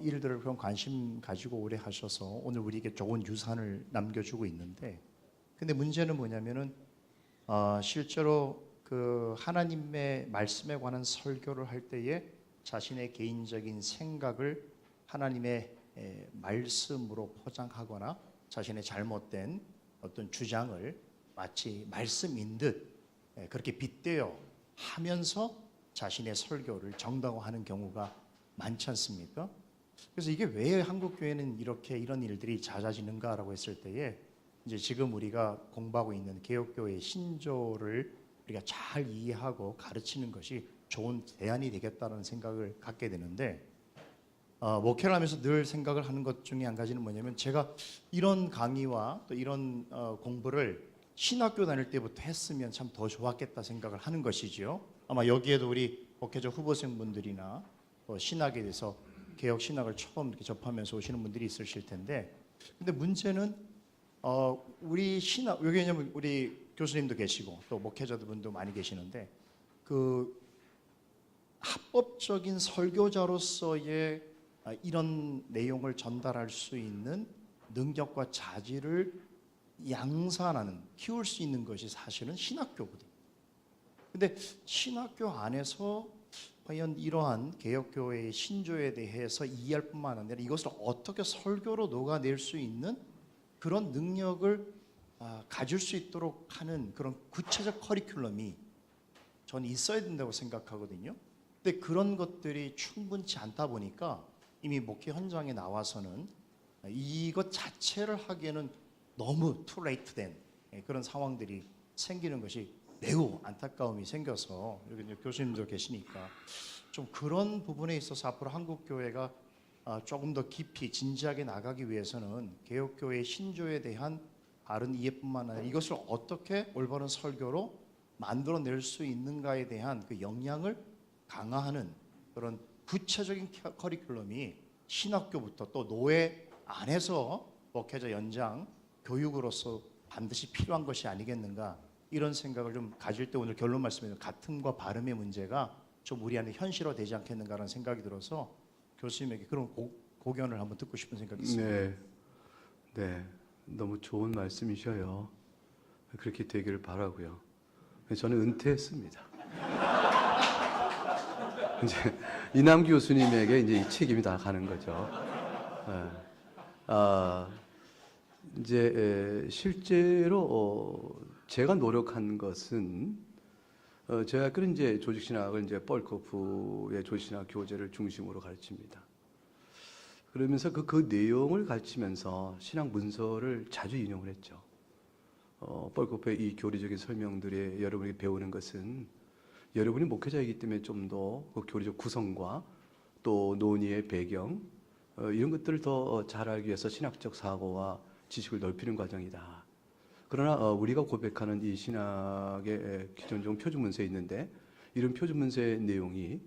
일들을 그런 관심 가지고 오래 하셔서 오늘 우리에게 좋은 유산을 남겨주고 있는데, 근데 문제는 뭐냐면은 실제로 그 하나님의 말씀에 관한 설교를 할 때에 자신의 개인적인 생각을 하나님의 말씀으로 포장하거나 자신의 잘못된 어떤 주장을 마치 말씀인 듯 그렇게 빗대어 하면서 자신의 설교를 정당화하는 경우가 많지 않습니까? 그래서 이게 왜 한국 교회는 이렇게 이런 일들이 잦아지는가라고 했을 때에 이제 지금 우리가 공부하고 있는 개혁교회의 신조를 우리가 잘 이해하고 가르치는 것이 좋은 대안이 되겠다는 생각을 갖게 되는데, 목회를 하면서 늘 생각을 하는 것 중에 한 가지는 뭐냐면, 제가 이런 강의와 또 이런 공부를 신학교 다닐 때부터 했으면 참 더 좋았겠다 생각을 하는 것이지요. 아마 여기에도 우리 목회자 후보생분들이나 신학에 대해서 개혁 신학을 처음 이렇게 접하면서 오시는 분들이 있으실 텐데, 근데 문제는 우리 신학, 왜냐면 우리 교수님도 계시고 또 목회자분도 많이 계시는데, 그 합법적인 설교자로서의 이런 내용을 전달할 수 있는 능력과 자질을 양산하는, 키울 수 있는 것이 사실은 신학교거든요. 근데 신학교 안에서 과연 이러한 개혁교회의 신조에 대해서 이해할 뿐만 아니라 이것을 어떻게 설교로 녹아낼 수 있는 그런 능력을 가질 수 있도록 하는 그런 구체적 커리큘럼이 저는 있어야 된다고 생각하거든요. 근데 그런 것들이 충분치 않다 보니까 이미 목회 현장에 나와서는 이것 자체를 하기에는 너무 too late 된 그런 상황들이 생기는 것이 매우 안타까움이 생겨서 여기 이제 교수님도 계시니까 좀 그런 부분에 있어서 앞으로 한국 교회가 조금 더 깊이 진지하게 나가기 위해서는 개혁교회의 신조에 대한 바른 이해뿐만 아니라 이것을 어떻게 올바른 설교로 만들어낼 수 있는가에 대한 그 역량을 강화하는 그런 구체적인 커리큘럼이 신학교부터 또 노회 안에서 목회자 연장 교육으로서 반드시 필요한 것이 아니겠는가, 이런 생각을 좀 가질 때 오늘 결론 말씀에서 같음과 발음의 문제가 좀 우리 안에 현실화되지 않겠는가라는 생각이 들어서 교수님에게 그런 고견을 한번 듣고 싶은 생각이 있습니다. 네, 네, 너무 좋은 말씀이셔요. 그렇게 되기를 바라고요. 저는 은퇴했습니다. 이제 이남 교수님에게 이제 이 책임이 다 가는 거죠. 이제 실제로 제가 노력한 것은 저희 학교는 이제 조직신학을 이제 뻘코프의 조직신학 교재를 중심으로 가르칩니다. 그러면서 그 내용을 가르치면서 신학 문서를 자주 인용을 했죠. 뻘코프의 이 교리적인 설명들에 여러분이 배우는 것은 여러분이 목회자이기 때문에 좀 더 그 교리적 구성과 또 논의의 배경 이런 것들을 더 잘 알기 위해서 신학적 사고와 지식을 넓히는 과정이다. 그러나 우리가 고백하는 이 신학의 기존적 표준문서에 있는데 이런 표준문서의 내용이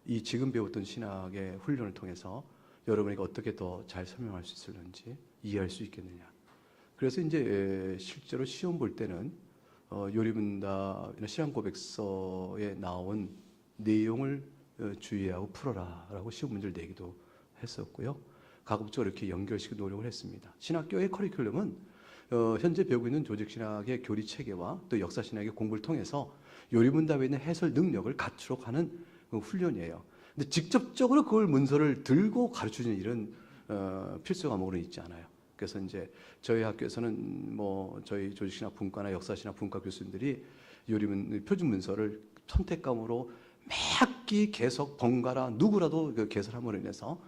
이 지금 배웠던 신학의 훈련을 통해서 여러분에게 어떻게 더 잘 설명할 수 있을는지 이해할 수 있겠느냐. 그래서 이제 실제로 시험 볼 때는 요리문답이나 신앙고백서에 나온 내용을 주의하고 풀어라라고 시험 문제를 내기도 했었고요. 가급적으로 이렇게 연결시키고 노력을 했습니다. 신학교의 커리큘럼은 현재 배우고 있는 조직신학의 교리 체계와 또 역사신학의 공부를 통해서 요리문답에 있는 해설 능력을 갖추도록 하는 훈련이에요. 근데 직접적으로 그걸 문서를 들고 가르치는 일은 필수 과목으로 있지 않아요. 그래서 이제 저희 학교에서는 뭐 저희 조직신학 분과나 역사신학 분과 교수님들이 요리문 표준 문서를 선택감으로 매 학기 계속 번갈아 누구라도 그 개설함으로 인해서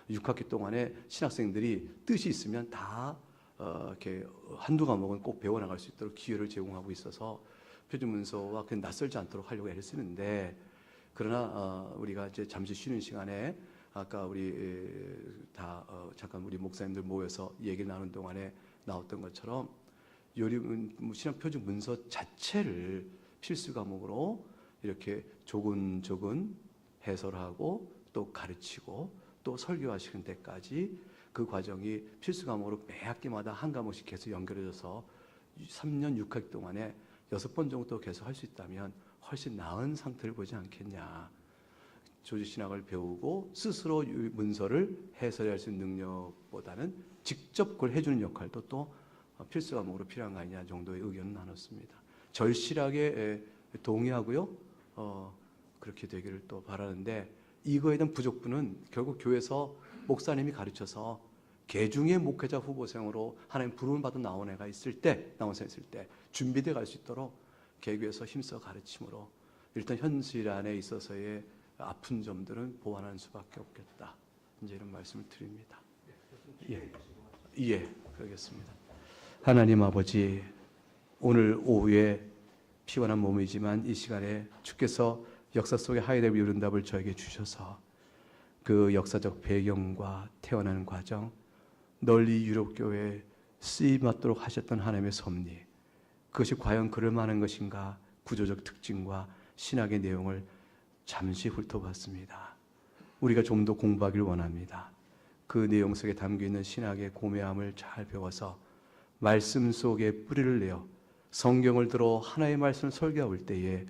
6학기 동안에 신학생들이 뜻이 있으면 다 이렇게 한두 과목은 꼭 배워나갈 수 있도록 기회를 제공하고 있어서 표준 문서와 그 낯설지 않도록 하려고 애를 쓰는데, 그러나 우리가 이제 잠시 쉬는 시간에 아까 우리 다 잠깐 우리 목사님들 모여서 얘기 나눈 동안에 나왔던 것처럼 신학 표준 문서 자체를 필수 과목으로 이렇게 조근조근 해설하고 또 가르치고 또 설교하시는 데까지 그 과정이 필수 과목으로 매 학기마다 한 과목씩 계속 연결해져서 3년 6학기 동안에 6번 정도 계속 할 수 있다면 훨씬 나은 상태를 보지 않겠냐. 조직신학을 배우고 스스로 문서를 해설할 수 있는 능력보다는 직접 그걸 해주는 역할도 또 필수 과목으로 필요한 거 아니냐 정도의 의견을 나눴습니다. 절실하게 동의하고요. 그렇게 되기를 또 바라는데, 이거에 대한 부족분은 결국 교회에서 목사님이 가르쳐서 개중의 목회자 후보생으로 하나님 부름을 받아 나온 애가 있을 때 준비돼 갈 수 있도록 개교에서 힘써 가르침으로 일단 현실 안에 있어서의 아픈 점들은 보완하는 수밖에 없겠다. 이제 이런 말씀을 드립니다. 예, 그러겠습니다. 하나님 아버지, 오늘 오후에 피곤한 몸이지만 이 시간에 주께서 역사 속의 하이데비 요른답을 저에게 주셔서 그 역사적 배경과 태어나는 과정, 널리 유럽교회에 쓰임받도록 하셨던 하나님의 섭리, 그것이 과연 그럴 만한 것인가, 구조적 특징과 신학의 내용을 잠시 훑어봤습니다. 우리가 좀 더 공부하기를 원합니다. 그 내용 속에 담겨있는 신학의 고매함을 잘 배워서 말씀 속에 뿌리를 내어 성경을 들어 하나의 말씀을 설교할 때에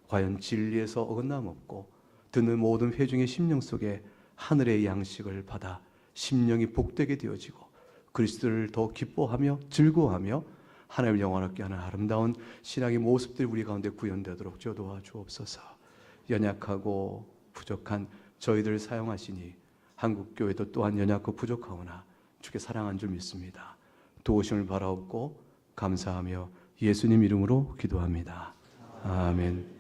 과연 진리에서 어긋남 없고 듣는 모든 회중의 심령 속에 하늘의 양식을 받아 심령이 복되게 되어지고 그리스도를 더 기뻐하며 즐거워하며 하나님을 영원하게 하는 아름다운 신앙의 모습들이 우리 가운데 구현되도록 주여 도와주옵소서. 연약하고 부족한 저희들을 사용하시니 한국교회도 또한 연약하고 부족하오나 주께 사랑한 줄 믿습니다. 도우심을 바라옵고 감사하며 예수님 이름으로 기도합니다. 아멘.